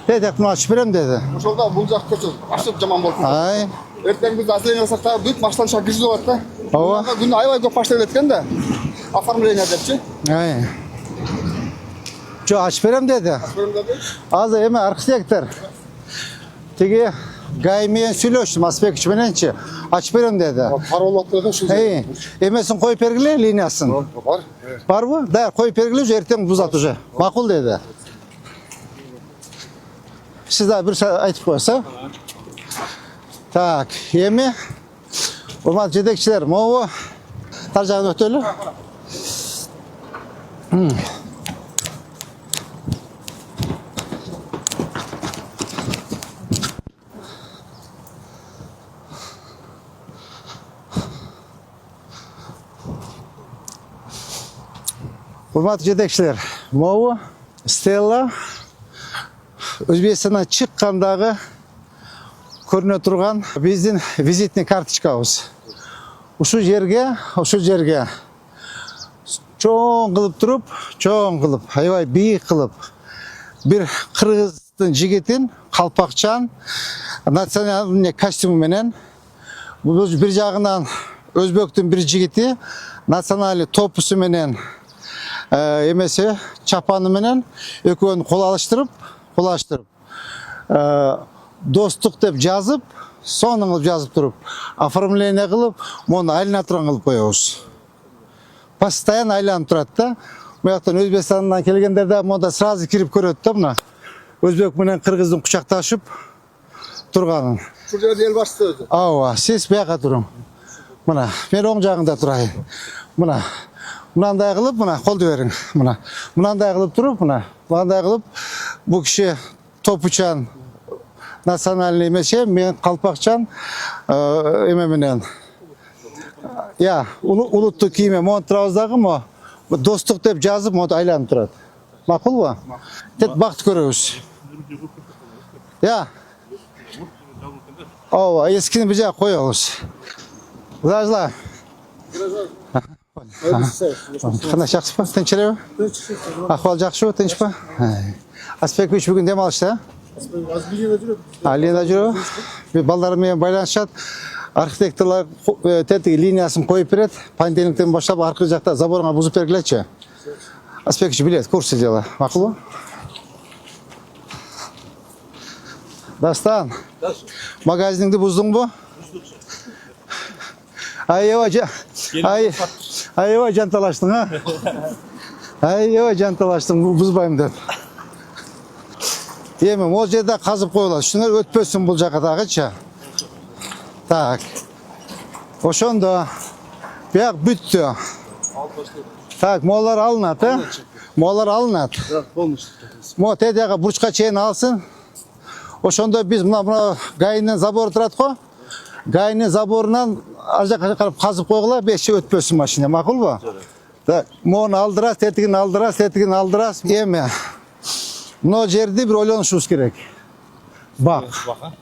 dedik, bunu açıp berem dedi. Bu şolda bulacak kötü. Açıp caman bolsun. Ay, Erten biz aslen yasak da büyük maçtan şarkıcı da var da. Ova. Günde ayvay gök başlayı etken de. Afarım reyna depçi. ay. Şu açıp berem dedi. Benim de değil. Az eme arxitektor. Tegi gaymeyen söyleştim, aspekt menençi. Açıp berem dedi. Parolatlardan şu. Hey, emesin koyup bergile liniyasın. Var. Var mı? Da koyup bergile erten buzat уже. Makul dedi. Siz daha bir şey aytıp koysa. Так, эми урматтуу жетекчилер, могу тар жагына өтөлү. Урматтуу жетекчилер, могу Стелла Өзбекстандан чыккандагы көрүнө турган биздин визитный карточкабыз. Ушул жерге чоң кылып, аябай бийик кылып, бир кыргыздын жигитин калпакчан национальный костюму менен, бир жагынан өзбектин бир жигити национальный топусу менен эмесе чапаны менен экөөнү кол алыштырып достук деп жазып, сонун кылып жазып туруп, оформление кылып, муну айлана турган кылып коебуз. Постоянно айланып турат да. Буяктан Өзбекстандан келгендерде монда сразу кирип көрөт да мына. Өзбек менен кыргыздын кучакташып турганын. Ушул жерде эл башчысы өзү. Ооба, сиз буяка туруң. Мына, мен оң жагында турайын. Мына, мынандай кылып, мына колду бериң. Мына, мынандай кылып туруп, мынандай кылып, бул киши топучан национальный эмесе, мен калпакчан эме менен. Я, улуттук кийиме монтурабыз дагы мо достук деп жазып, мо айланып турат. Макулбу? Тет бакыт көрөбүз. Я. Ооба, эскини бир жака коебуз. Граждан. Кандай жакшысызбы? Тынчырабы? Акыбал жакшыбы, тынчпы? Аспекович бүгүн дем алышты, Ленда жүрөбү? Балдарым менен байланышат. Архитекторлар тетиги линиясын коюп берет. Понедельниктен баштап аркы жакта заборга бузуп бергилечи. Аспекович билет, курсы дела. Макулбу? Дастан. Магазиниңди буздуңбу? Аябай жанталаштың, а? Аябай жанталаштың, бузбайм деп. Эми, ол жерде казып коюлат. Ушуңар өтпөсүн бул жака дагычы. Так. Ошондо бияк бүттү. Так, молар алынат, э? Молар алынат. Мо тедяга бурчка чейин алсын. Ошондо биз мына гайнын забору турат го. Гайнын заборунан ар жака карап казып койгула, беши өтпөсүн машина, макулбу? Так, мону алдырас, тетигин алдырас. Эми мына жерди бир ойлонушубуз керек. Бак.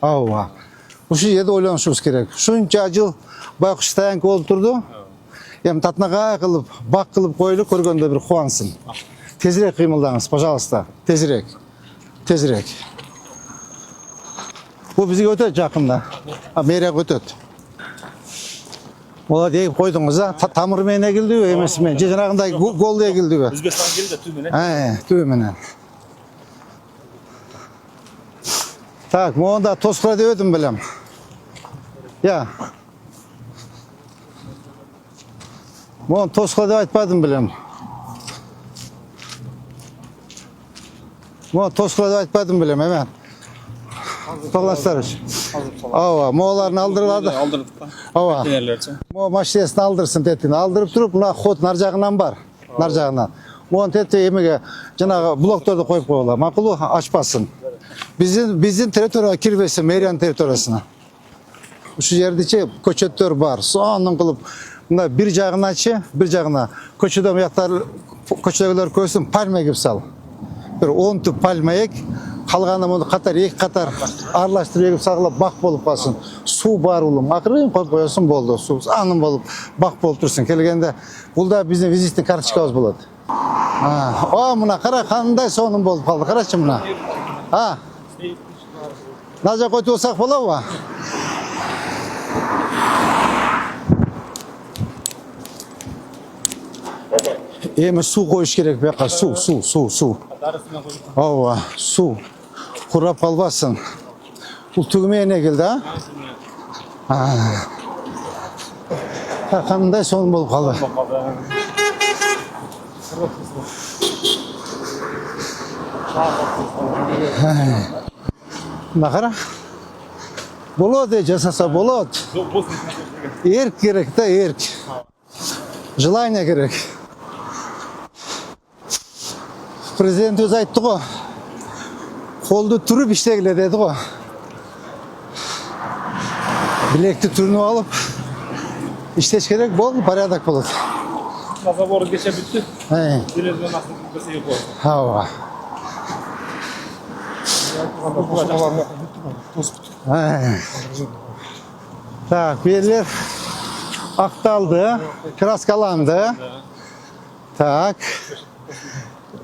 Ооба. Ушул жерде ойлонушубуз керек. Ушунча жыл байкуш таянка болуп турду. Эми татнага кылып, бак кылып койлу, көргөндө бир кубансын. Тезирээк кыймылдаңыз, пожалуйста. Тезирээк. Бул бизге өтөт жакында. Мэрияга өтөт. Ола дейип койдуңуз, а? Тамыр менен эгилдиби, эмеси менен? Же жанагындай гол эгилдиби? Өзбекстан келди түү менен. Түү менен. Так, монда тоскула деп өдүм белем. Я. Мон тоскула деп айтпадым белем. Эме. Тоглаштарыч. Ооба, мооларын алдырылады. Алдырдык да. Ооба. Нелерчи. Мо машинесин алдырсын тетин. Алдырып туруп, мына ход нар жагынан бар. Нар жагынан. Монун тети эмеге жанагы блокторду коюп койгула. Макулбу? Ачпасын. Биздин территорияга кирбесин, мэриянын территориясына. Ушул жердечи көчөттөр бар. Сонун кылып, мына бир жагыначы, бир жагына көчөдө буяктар көчөгөлөр көсүн пальма эгип сал. Бир 10 түп пальма эк, калганы муну катар, эки катар аралаштырып эгип салгыла бак болуп калсын. Суу бар улум, акырын коюп коесуң болду. Суу анын болуп, бак болуп турсун. Келгенде бул да биздин визитный карточкабыз болот. Мына кара кандай сонун болуп калды. Карачы мына. Мына жака өтүп алсак болобу? Эми суу коюш керек буяка, суу. Ооба, суу. Курап калбасын. Бул түгү менен эгилди, а? Кандай сонун болуп калды. Мына кара. Болады, жасаса болады. Ерк керек та, ерк. Желание керек. Президент өзі айтты ғой. Қолды түріп іштегіле деді ғой. Білекті түрініп алып, іштеш керек болды, порядок болады. Забор geçe bitti. Televizyon nasıl gitmesi yok oldu. Hava. Так, belirler aktaldı, kraskalandı. Так.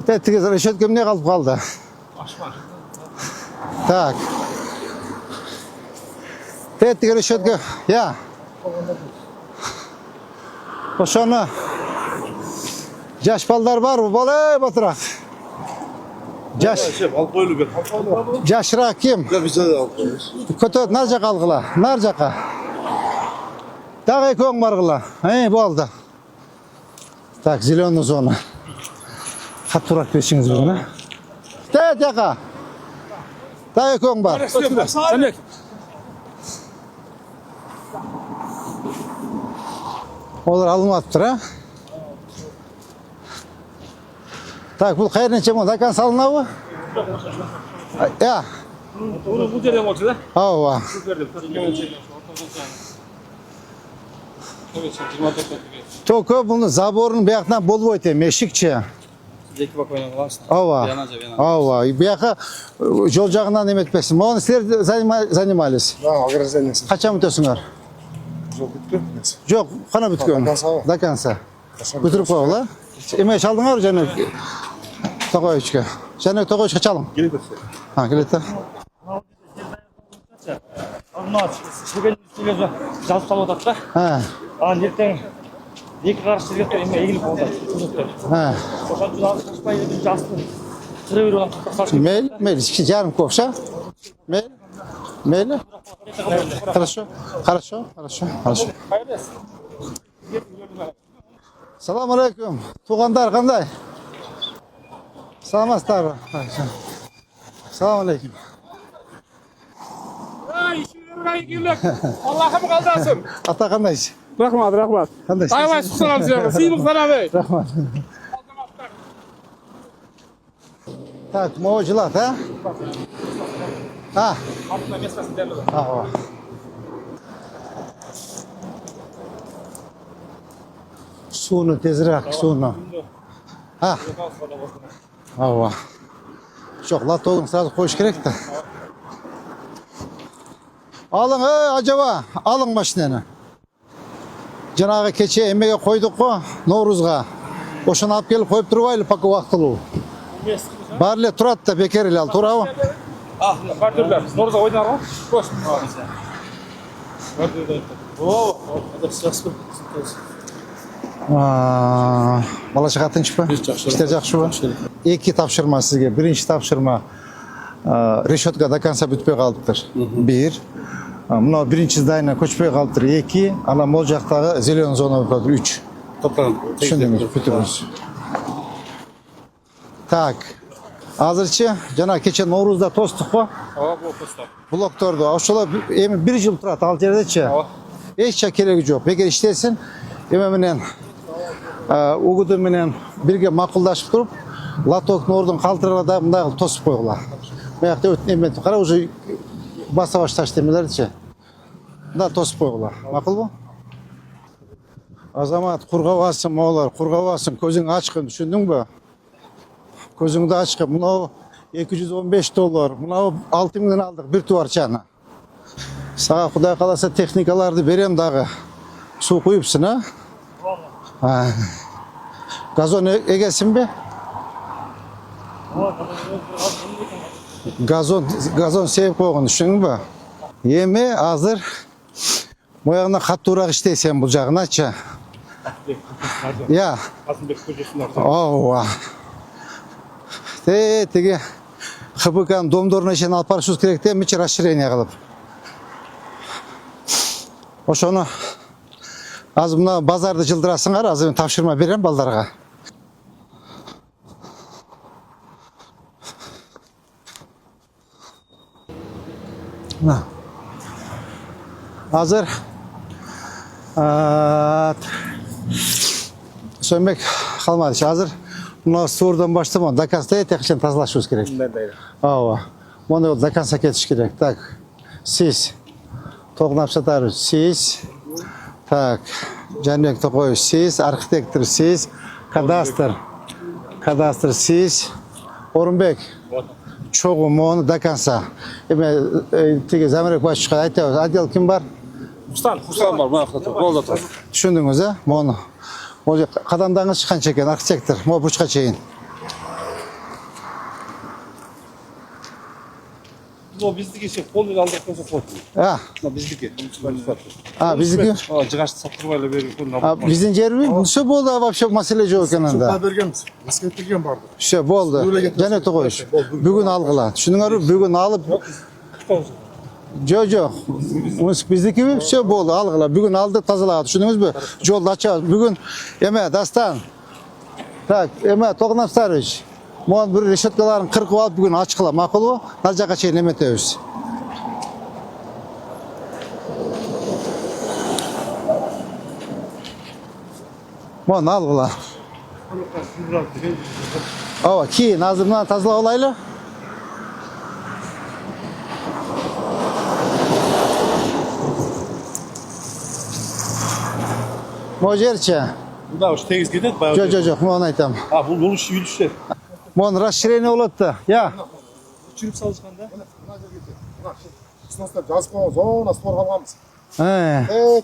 Tetiğiz reşötkem ne kalıp kaldı? Так. Tetiği reşötke, ya. Oşonu. Yaş ballar var mı? Balay batırak. Yaş. Al koyulu bir. Yaşırak kim? Bize de al koyuyoruz. Kötü narcak algıla, narcaka. Dağı ekon bargıla. Bu aldı. Tak, zilonlu zona. Hat durak beşiniz bugün. Evet yaka. Dağı ekon bar. Demek. Olur alınmadıdır ha. Tak, bu hayır neçe mi? Dakan salına bu? Ya. Onu bu dönem oldu da. Hava. Toko bunu zaborun bir yakından bol boyutu meşikçe. Zeki bak oynamı var. Hava. Hava. Bir yaka yol жағынан emetmesin. Onu sizler занимались. Ограждение. Kaça mı ötüyorsunlar? Жол бүтті. Yok, kana bütken. Da kansa. Götürüp koyla. Emeği çaldın var canım. Tokoy üçke. Canım tokoy üçke çalın. Gelin de. Ha, gelin de. Mына шебен үстелерге жазып салып жатат да. Ha. Анан ертең эки караш жерге эме эгилип калды. Ha. Ошон үчүн качпай жасты кыра берип алам. Мейлі, iki yarım kovşa. Мейлі. Хорошо, хорошо, хорошо, хорошо. Салам алейкум. Туғандар қандай? Саламатсыздар. Салам алейкум. Аллахым қалдасын. Ата қандайсыз? Рахмат, рахмат. Қандайсыз? Айбай сұқсанам сізге. Сыйлық санабай. Рахмат. Так, мовжылат, а? Ha. Артына местасын дәрлі. Ага. Sunu tezrak, sunu. Ha. Ava. Çok latolun sırası koş gerek de. Alın acaba, alın maşineni. Janağı keçe emeğe koyduk ko, Novruzga. Oşunu alıp gelip koyup durbaylı pakı vaktılı. Barle turat da bekar ile al turağı. Ah, партнерлер. Норза ойнар ғой? Кош. О, Bala şaqa tinch mi? İşler жақсы mı? İki tapşırma sizge. Birinci tapşırma решетка до конца бүтпей қалыптыр. Bir. Мынау birinci здание көшпей қалыптыр. Екі. Ана мол жақтағы зелен зона бұлады. Üç. Düşündünüz, bütünüz. Tak. Azırçı, жана keçe Novruz'da tostық қой. Bloktordu. Ошолар эми 1 жыл турат ал жердечи. Эч кереги жок. Эгер иштесин, эме менен угуду менен бирге макулдашып туруп, лоток Нордун калтырына да мындай кылып тосуп койгула. Буякта эме кара уже баса башташ демелерчи. Мында тосуп койгула. Макулбу? Азамат кургабасын, моолор, кургабасын, көзүң ачкын, түшүндүңбү? Көзүңдү ачкын. Мынау $215, мынау 6.000 алдық bir туарчаны. Сага Кудай кааласа техникаларды берем дагы. Суу куюпсун, а? Газон эгесинби? Газон сеип койгон, түшүндүңбү? Эми азыр моягына каттуураак иштейсен бул жагыначы. Я. Ооба. Теге ХБК'нын домдоруна чейин алып барышыбыз керек да, мынча расширение кылып. Ошону азыр мына базарды жылдырасыңар, азыр мен тапшырма берем балдарга. Мына Hazır. Sönmek kalmadı. Hazır. Buna suurdan başlama. Dakasta tekşen tazlaşıyoruz gerek. Ava. Bunu dakansa ketiş gerek. Tak. Siz. Toğnap satarız. Siz. Tak. Canlık tokoy. Siz. Arkitektur. Siz. Kadastr. Kadastr. Siz. Orunbek. Çoğum onu dakansa. Tege zamirek baş çıkar. Aytıyoruz. Adil kim var? Ustan var. Buna rolda tur. Düşündünüz ha? Onu. O kadamdağınız çıkan çeken arkitektur. Mo buçka çeyin. Bu bizdeki şey kol ile aldıktan sonra foto. Ha. Bu bizdeki. Ha bizdeki. Cıgaçtı sattırmayla veriyor. Ha bizim yerimiz şu boldu вообще mesele yok yanında. Supa bergenmiz. Eskirtirgen bardı. Şu boldu. Cennet koyuş. Bugün algıla. Düşünüңөр bugün alıp Jojo. Bizdeki şu boldu algıla. Bugün aldı tazaladı. Düşündünüz mü? Yolda açacağız. Bugün eme dastan. Tak eme toğnap sarış. Mon bir reşetkaların 40 alıp bugün açıkla makul bu. Narjaka çeyin emetebiz. Mon algıla. Ava ki nazımdan tazla olaylı. Mojerçe. Bu da hoş tegiz gidet bayağı. Jo, onu aytam. Ha bu yolu yürüyüşler. Mon raşireni olattı. Ya. Çürüp salışkanda. Sınıfta жазып қойғанбыз, оны спор қалғанбыз.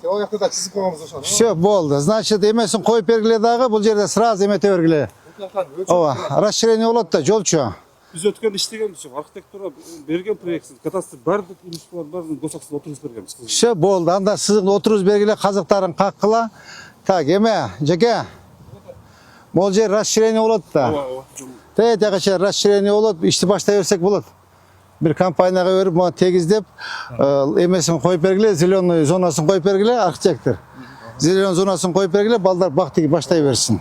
O жақта да çizip қойғанбыз ошаны. Все болды. Значит, емесін қойып бергіле дағы, бұл жерде сразу емете бергіле. Ова, расширение olattı, жолчу. Biz ötken işlegenmiz. Arkitektura bergen proyeksiz. Kadastr bardық ilişkiler bardық gosaqsız oturuz bergenmiz. Все болды. Анда сіздің отырыз бергіле қазықтарын қаққыла. Так, еме, жеке. Бұл жер расширение olattı. Тәйте расширение olattı. İşte başтай берсек болады. Bir kampanyaga verip bana tegizlep emesini koyup bergile, zeleный zonasını koyup bergile, arkitektor. Zelený zonasını koyup bergile, balдар baktiki başlay versin.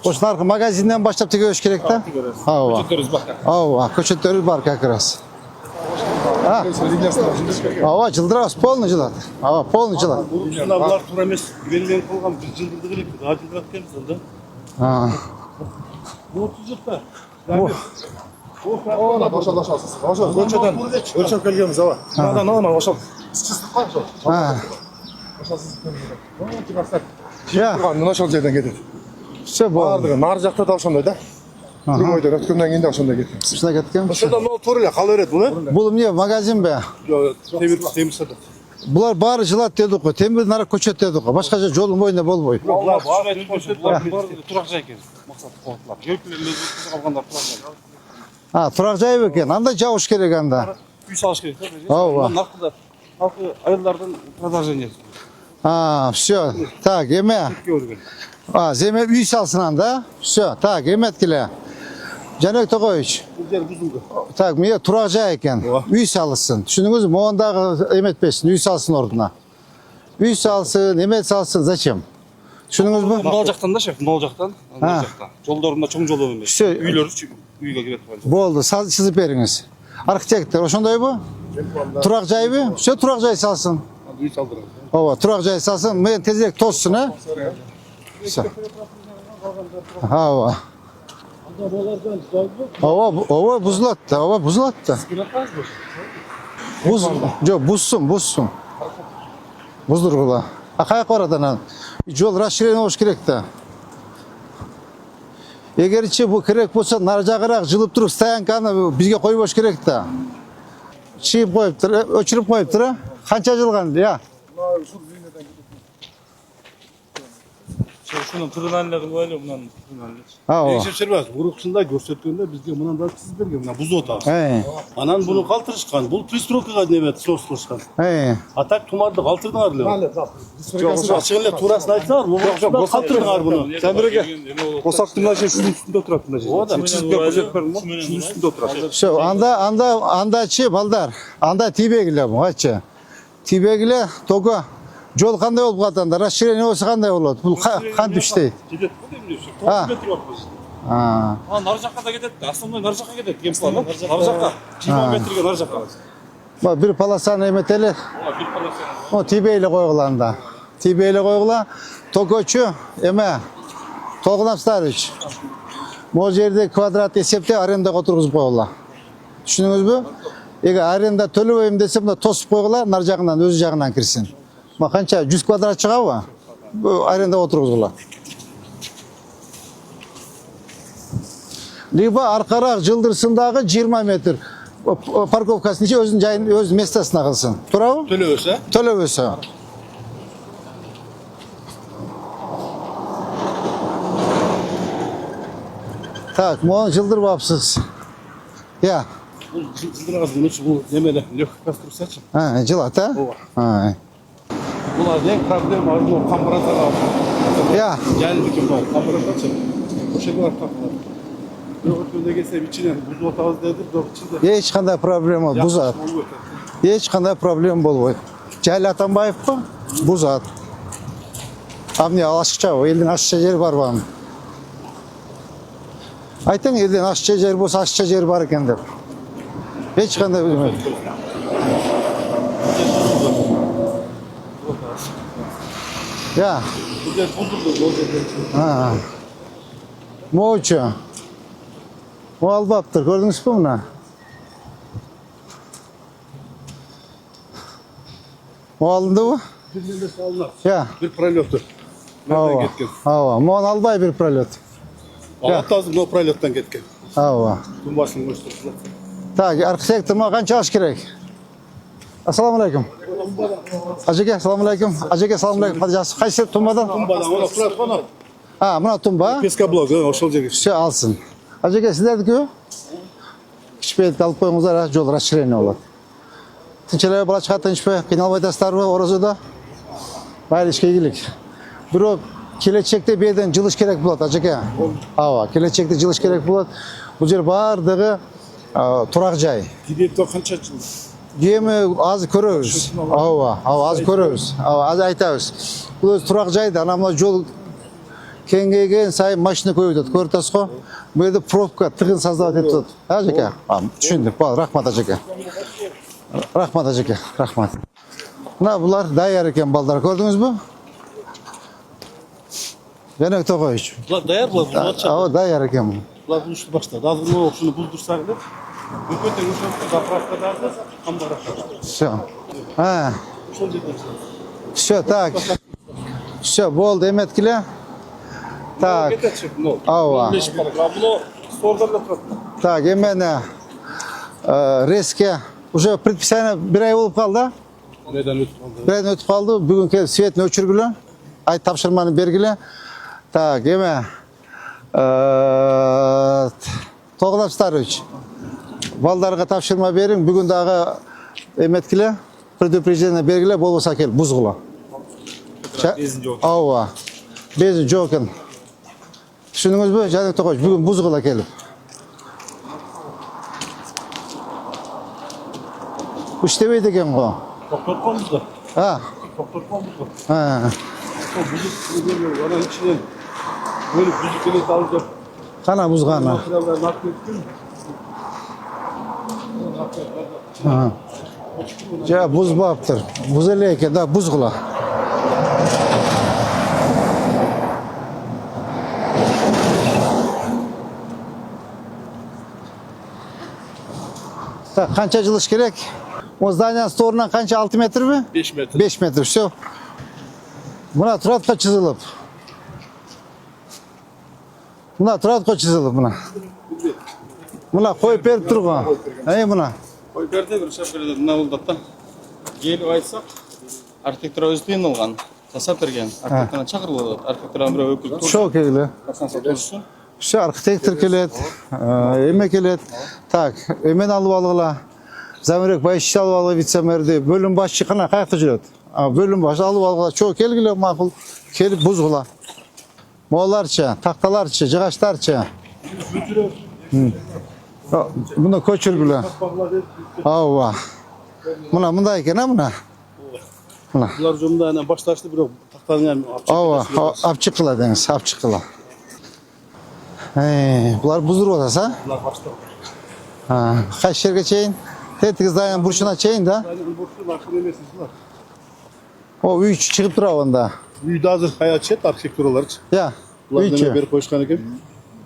Oşun arka magazinden başlap tegeş gerek de. Ava. Ava, köçetörüz var kakras. Ava, жылдырабыз, полный жылат. Ava, полный жылат. Şuna bunlar tur emes. Güvenilen kolgan bir cıldırdı gerek. Daha cıldırak gelmiş oldu. Bu 30 yılda. Ona ошол. Ошол көчөдөн өлчөп келгенбиз аба. Мындан она ошол. Сизип кой ошол. Ошол сизип келгенбиз. Ya, Мына ошол жерден кетет. все болды. Бардыгы нары жакта да ошондой да. Түрмөйдөн өткөндөн кийин да ошондой кетебиz. Şuna ketken. Ошондо могу туура эле кала берет буну. Бұл не магазин be? Temir sadat. Бұлар бары жылат дедік қой. Темір нара көчет дедік қой. Başka жолың бойында болбой. Bunlar turak жай екен. Мақсат қуатлар. Жөкілерді қалғандар turak жай. Ha, turak жай екен. Анда жауыш керек анда. Үй салыш керек. Ова. Halkı ayıllardan продолжение. Ha, все. Так, еме. Zeме үй салсын анда. Все. Так, еметкіле. Жанек Тоғойыч. Так, міне турақ жай екен. Үй салсын. Düşündünüz mü? Onдағы emetпесін. Үй салсын ордuna. Үй салсын, emет салсын. Зачем? Düşündünüz mü? Мынау жақтан да шеф, мынау жақтан. Мынау жақтан. Жолдарында чоң жол емес. Все. Үйлер үйге кіреді. Болды, сызып беріңіз. Архитектор, ошондой бу? Турақ жай бу? Все, турақ жай салсын. Үй салдырады. Ова, турақ жай салсын. Мен тезірек тоссын, а? Все. Ова. Ова buzlattı, ova buzlattı. Жоқ, buzsun. Buzdurgula. Қай қорадан? Жол расширение болуш керек та. Егерче бұл керек болса, нар жағырақ жылып тұрып стоянканы бізге қойып керек та. Чиіп қойып тұр, өчіріп қойып тұр. Қанша жылған? Я. Şunun tırnağıyla kılıyla bundan tırnağıyla. Ава. Ekşepşermez. Urukçunda görsetkende bizge mынан да çizip bergen. Mına buz ota. Анан Bunu kaltırışkan. Bu pристройкага неме соғыстырышкан. Атак тумарды калтырдыңар эле. Açık эле турасын айтсаңар, урукчunda калтырдыңар bunu. Sen бірге қосақтың мына жер шудың үстінде отырады мына жер. Ода. Çizipке көзет бердің ба? Шудың үстінде отырады. Все, анда чи балдар. Анда тибегиле бу, ачы. Тибегиле тога жол кандай болуп калат, расширение болсо кандай болот? Бул кантип иштейт? Кетеді бұл демде. 9 метр бар бұл жерде. Нар жаққа да кетеді. Основной нар жаққа кетеді. Кем план. Нар жаққа. 20 метрге нар жаққа. Bir palasan emeteli. Bir palasana. O tibeyle koyulanda. Tibeyle koyula. Tokoçu eme. Toğunapstarıç. Bu yerde kvadrat esepte arenda oturguzup koyula. Düşündünüz mü? Eğer arenda төлөбөйм desem de tosып koyula, nar жағынан öz жағынан kirsin. Kança 100 kvadrat çığa mı? Bu arenda oturguzula. Liba arkarak жылдырсындағы 20 metr. Parkovkasının içi özün жайын, öz местасына kılsın. Турабы? Төлөбөсө? Төлөбөсө. Так, мұны жылдырбапсыз. Ya. Бул жылдырган үчүн бул немеле легкий конструкциячы. Жылат, а? Ооба. Булар эң проблема бул камбаратага. Ya. Geldik bu kambaratачы. Ошого тартылат. Бирок өткөндө келсем ичинен бузуп атабыз деди, бирок ичинде Hiç qanday problema buzat. Hiç qanday problem болбойт. Жайлы Атамбаевпы? Buzat. Амне ашыкча, элдин ашыкча жери бар баны. Айтың, элдин ашыкча жери болсо ашыкча жери бар экен деп. Hiç qanday bilmейм. Ya. бизде булдурду жол жерде. Ha. Moğuçu. O albaptır. Gördünüz mü bunu? O alındı mı? Биринде салынат. Ya. Bir пролеттер. Nereden Hava. кеткен? Hava. Moğun albay bir prolет. Алатазы но пролеттен кеткен. Hava. Тумбасын өстүрүп. Так, arxitektor ma qancha aş gerek? Assalomu alaykum. Ajaka, assalomu alaykum. Ajaka, assalomu alaykum. Hadi jasi. Qaysi tumbadan? Тумбадан ona platforma. Ha, buna tumba. Пескоблок, ошол жерге. Şey alsın. Ajaka, sizlerdeki? Kişpeyet alıp koyunguzlar, jol расширение болады. Tinchilay bola chiqadi, tinchpay, qiynalmaytasizlarmi Orozada? Mayli, ishga egillik. Biroq kelajakda bu yerdan jilish kerak bo'ladi, ajaka. Ava, kelajakda jilish kerak bo'ladi. Bu yer bardigi turak joy. Директор канча жыл? Yemi az ko'ramiz. Az ko'ramiz. Az aytamiz. Bu o'zi turak joyda, ana bu yo'l kengaygan sayin mashina qo'yadi, ko'rtasizmi? Bu yerda probka tig'in sozdovat etib turadi. Ajaka, tushundik. Bo'ldi, rahmat ajaka. Rahmat ajaka, rahmat. Mana bular dayyor ekan baldar, ko'rdingizmi? Yana to'g'aych. Bular dayyor bular. Dayyor ekan bu. Bular bu ishni boshladi. Hozir men shuni buldursak deb. Ko'kөтө o'sha zapravkadagi kambaratlar. Все. Ha. Ошол жерде. Все, так. Все, bo'ldi, emetkilar. Так. Ava. Буну стордордо турат. Так, emene reske уже предписание bir ay bo'lib qoldi. Neden ötüp aldı? Bir aydan o'tib qoldi. Bugungi svetni o'chirgili. Ay topshirmani bergili. Так, eme To'g'napstarovich. Baldarga topshirma bering. Bugundagi emetkilar предупреждение bergili, bo'lmasa kel buzg'ila. Ava. Bezin jokin. Tushundingizmi? Janik To'qoch, bugun buzg'ila kelib. İştebeydi ekan bu. Doktor kondu. Ha. Doktor kondu. Ha. O buzuk geliyor. Ana içinden böyle buzuk geliyor alacak. Qana buzg'ani. Materiallar nakl ettin. Ha. Ja buzbaptir. Buzeli ekan da buzg'ila. Tak, qancha jilish kerak? O zdaniyani sto'ridan qancha 6 metrmi? 5 metre. 5 metr, все. Buna turatqa chizilib. Buna turatqa chizilib buna. Buna qo'yib berib turgan. Ey buna. Ой, берде бир шапкада мына болдот. Келип айтсак, архитектор өзү тыйналган, жасап берген. Архитектордан чакырылып, архитектордан бирөө өкүл туруп, Şu keldi. турушун. Şu arxitektor keledi. Eme keledi. Tak, emen alып algıla. Zamirek başı alып algı vitsemerdi. Bölüm başçı qana qayaqta жүрөт. Bölüm başı alып algıla. Çok kelgile maqul. Kelip buzgula. Moğlarça, taktalarça, jıgaçlarça. Bunda köçürgüle. Ava. Bunda eken ha buna. Bunlar cümleyle başlaştı bir taktanın yani. Ava, apçıqıla deniz, apçıqıla. Bular buzdur olasa? Bunlar başta. Kaç yerge çeyin? Tetigiz dayan burçuna çeyin da. Burçlar, şunemesiz var. O uy içi çıkıp duruyor onda. Uyda hazır hayat çet, arxitekturalар. Ya, uy Ulardan içi. beri koşkan ekan.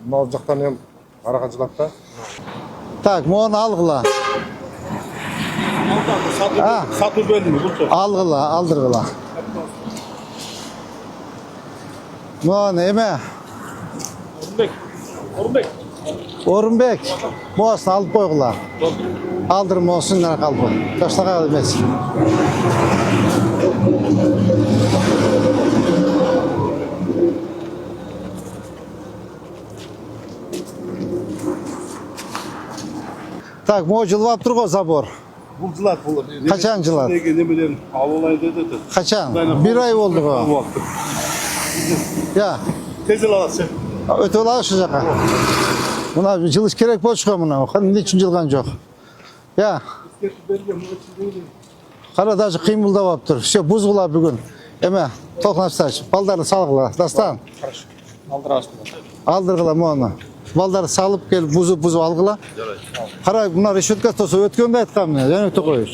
Mal jaqtan ham Qarag'anchilikda. Tak, bunu algıla. Satır bölümü burçlar. Algıla, aldırgıla. Bunu eme. Orunbek. Boğazını alıp koygula. Aldırma olsun nere kaldı. Taşta kalmaz. Tak, bu jılvap turgo zabor. Buldular bulur. Kaçan yıllar? Nemelerin avlayın dedi. Kaçan? Bir ay oldu o. Ya, Tezel alası. öte ola aşacak ha. Buna jılış gerek bol çıkıyor buna. Ne için jılgan yok. Ya. Karadacı kıymılda vaptır. Şu buzgula bugün. Eme, tolknaştaş. Baldarı salıgla. Dastan. Aldırgıla onu. Baldarı salıp gel buzu algıla. Kara bunlar reşetka tosu ötkönde aytkan mı? Yani öte koyuş.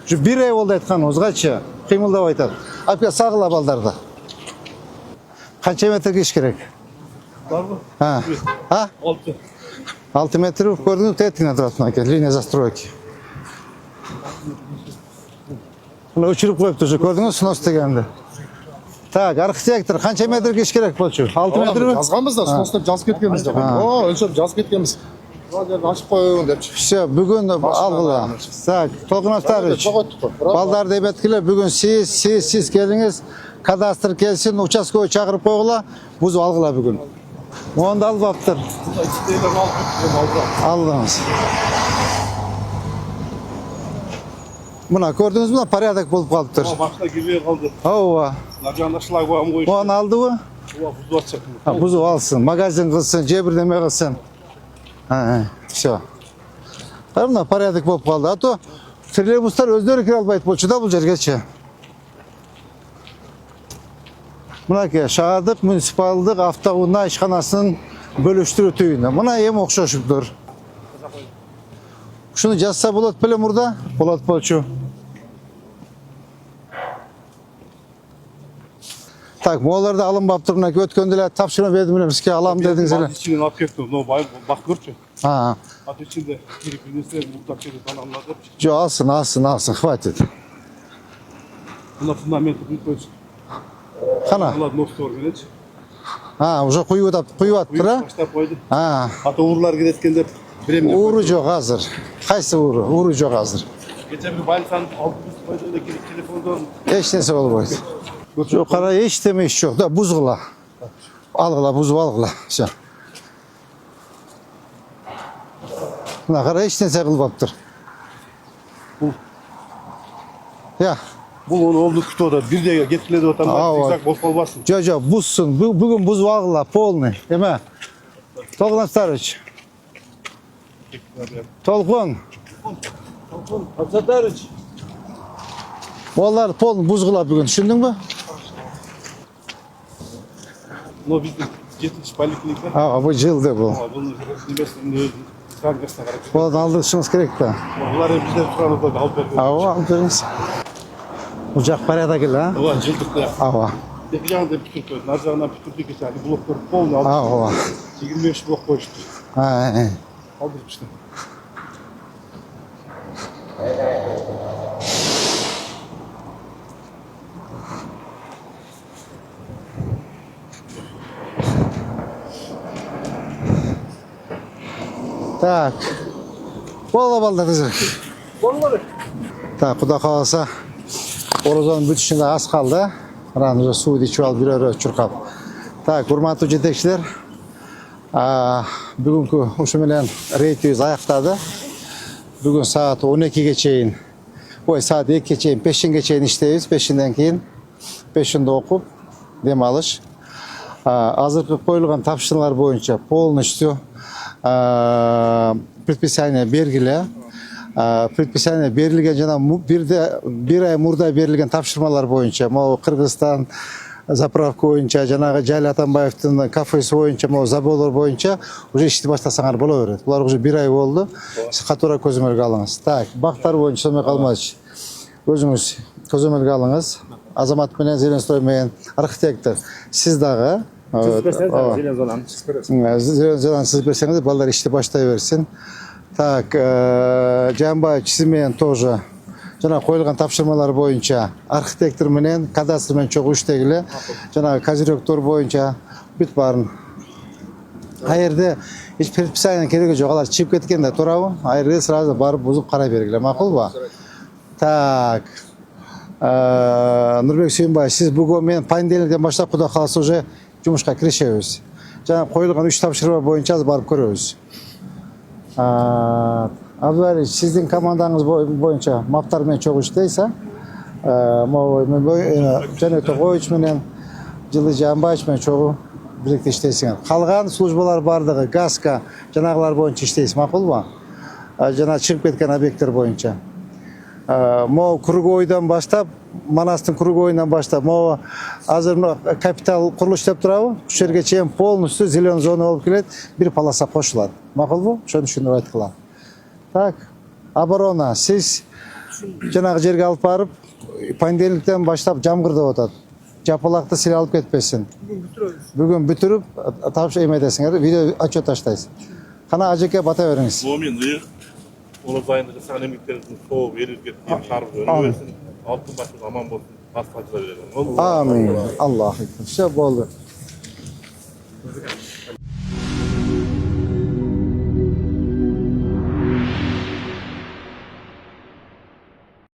Şu bir ay oldu aytkan ozgaçça. Kıymılda aytar. Apya sağla baldarda. Kaç metre geç gerek? Var mı? Ha. Ha? 6. 6 metre gördünüz tetine tarafına gel. Linya застройки. Bunu uçurup koyup duracak. Gördünüz snos'ta geldi. Tak, arxitektor qancha metr geç gerek bolçu? 6 metr mi? Yazganmiz da, sonuçta жазып кеткенбиз да. О, өлчөп жазып кеткенбиz. Радионы açıp koyun depçi. Все, bugün algıla. Tak, Tolkunovich. Balдар deyip etkiler. Bugün siz geldiniz. Kadastr gelsin, участковый çağırıp koygula. Buzu algıla bugün. Onu da alıp aptır. Aldınız. Buna gördünüz mü? Parayak bulup kalıptır. Başta girmeye kaldı. Ova. Narcanda şılay koyam koyuş. Onu aldı mı? Buzu atacak. Ha, buzu alsın, magazin kılsın, cebirdeme kılsın. Ha, все. Buna parayak bulup kaldı. Hatta trolleybuslar özleri kiralbayıp bolçu da bulacak geçe. Buna ki şahadlık, munisipallık, avtounna işxanasının bölüştürü tüyünde. Buna hem okşaşıptır. Şunu жазса болады білем burada. Болады bolçu. Так, moğollarda alım baptırına ötköndeler tapşırma verdim bizge alam dediniz hele. İçinin at kettim. No bak görçü. Ha. At içinde girip bilirse mutlak şeyde tanımladı. Jo alsın, хватит. Buna fundamenti büyük koysun. Kana. Bunlar nostor geç. Ha, уже kuyuvattır ha. Başta koydu. Ha. Hatta uğurlar gidetkende biremine koydu. Uğru жоқ hazır. Kaysı uğru? Uğru жоқ hazır. Geçen bir balifan aldı biz koydu da girip telefondan. Hiç nesi olmayız. Yukarı hiç deme iş yok da buzgula. Algıla, buzu algıla. Şey. Buna kadar hiç nesi kılbaptır. Ya. Bu onu oldu kutu da bir de getirledi o tamam. Zigzag bol basın. Jo, buzsun. Bugün buz algıla, polni. Değil mi? Tolkunovich. Tolkun. Hamzatarıç. Onlar polni buzgula bugün. Düşündün mü? No bizim 7. poliklinikler. Ha, bu jıldı bu. Ama bunun üniversitenin transversine kadar. Bunu aldırışımız gerek de. Bunlar hep bizde turanlıkta alıp veriyor. Ava aldırız. Ucak paraya da gel ha. Ulan cıldıkta ya. Ava. Yapacağını da pütür koydu. Narcağından pütürdük geçerli. Blokları polni aldı. Ava. 25 blok koymuştu. Ha, Aldırmıştı. Tak. Bolla baldırızı. Tak, kuda kalsa. Orozonun bütüşünde az kaldı. Ranıca suyu içi al bir öre çırkap. Tak, hurmatlı jetekçiler. Bugünkü uşumilen reytimiz ayaktadı. Bugün saat 12'ge çeyin. Saat 2'ge çeyin, 5'inge çeyin işteyiz. 5'inden keyin 5'inde okup dem alış. Azırkı koyulgan tapşırmalar boyunca полностью предписание бергиле. Предписание berilgen жана bir ay murda berilgen tapşırmalar boyunca Kırgızistan, заправка боюнча жанагы Жайыл Атамбаевдин кафеси боюнча могу заборлор боюнча уже ишти баштасаңар боло берет. Булар уже 1 ай болду. Катуура көзөмөлгө алыңыз. Так, бактар боюнча Сомой Калматович өзүңүз көзөмөлгө алыңыз. Азамат менен Зеленстрой менен архитектор. Сиз дагы Зелен зонаны сиз берсеңиз балдар ишти баштай берсин. Так, Жамбаев сиз менен тоже жана коюлган тапшырмалар боюнча архитектор менен кадастр менен чогуу иштегиле. Жана козиректор боюнча бүт баарын. Айерде эч предписание кереги жок, алар чыгып кеткен да туурабы? Айерде сразу барып бузуп карай бергиле, макулбу? Так. Нурбек Сүйүнбаев, сиз бүгүн мен понедельниктен баштап Кудай кааласа уже жумушка киришебиз. Жана коюлган 3 тапшырма боюнча аз барып көрөбүз. Абдулалич, сиздин командаңыз боюнча маптар менен чогуу иштейсиз, Жана Тогоевич менен Жылы Жамбаевич менен чогуу бирикте иштейсиңер. Калган службалар бардыгы ГАСКа жанагылар боюнча иштейсиз, макулбу? Жана чыгып кеткен объекттер боюнча. Могу круговойдон баштап, Манастын круговойунан баштап, могу азыр капитал курулуш деп турабы? Ушул жерге чейин полностью зелен зона болуп келет, бир полоса кошулат. Макулбу? Ошону түшүнүп айткыла. Так, оборона, сиз жанагы жерге алып барып, понедельниктен баштап жамгырдап атат. Жапалакты силе алып кетпесин. Бүгүн бүтүрүп, тапшырып эметесиңер, видео отчет таштайсыз. Кана ажеке бата бериңиз. Onu dayında жасаған emeklerimizin çoğu verirken çağırıp öğrenirsin. Altın başımız aman bolsun. Hastacılar verelim. Amin. Allah'a emanet. Şey oldu.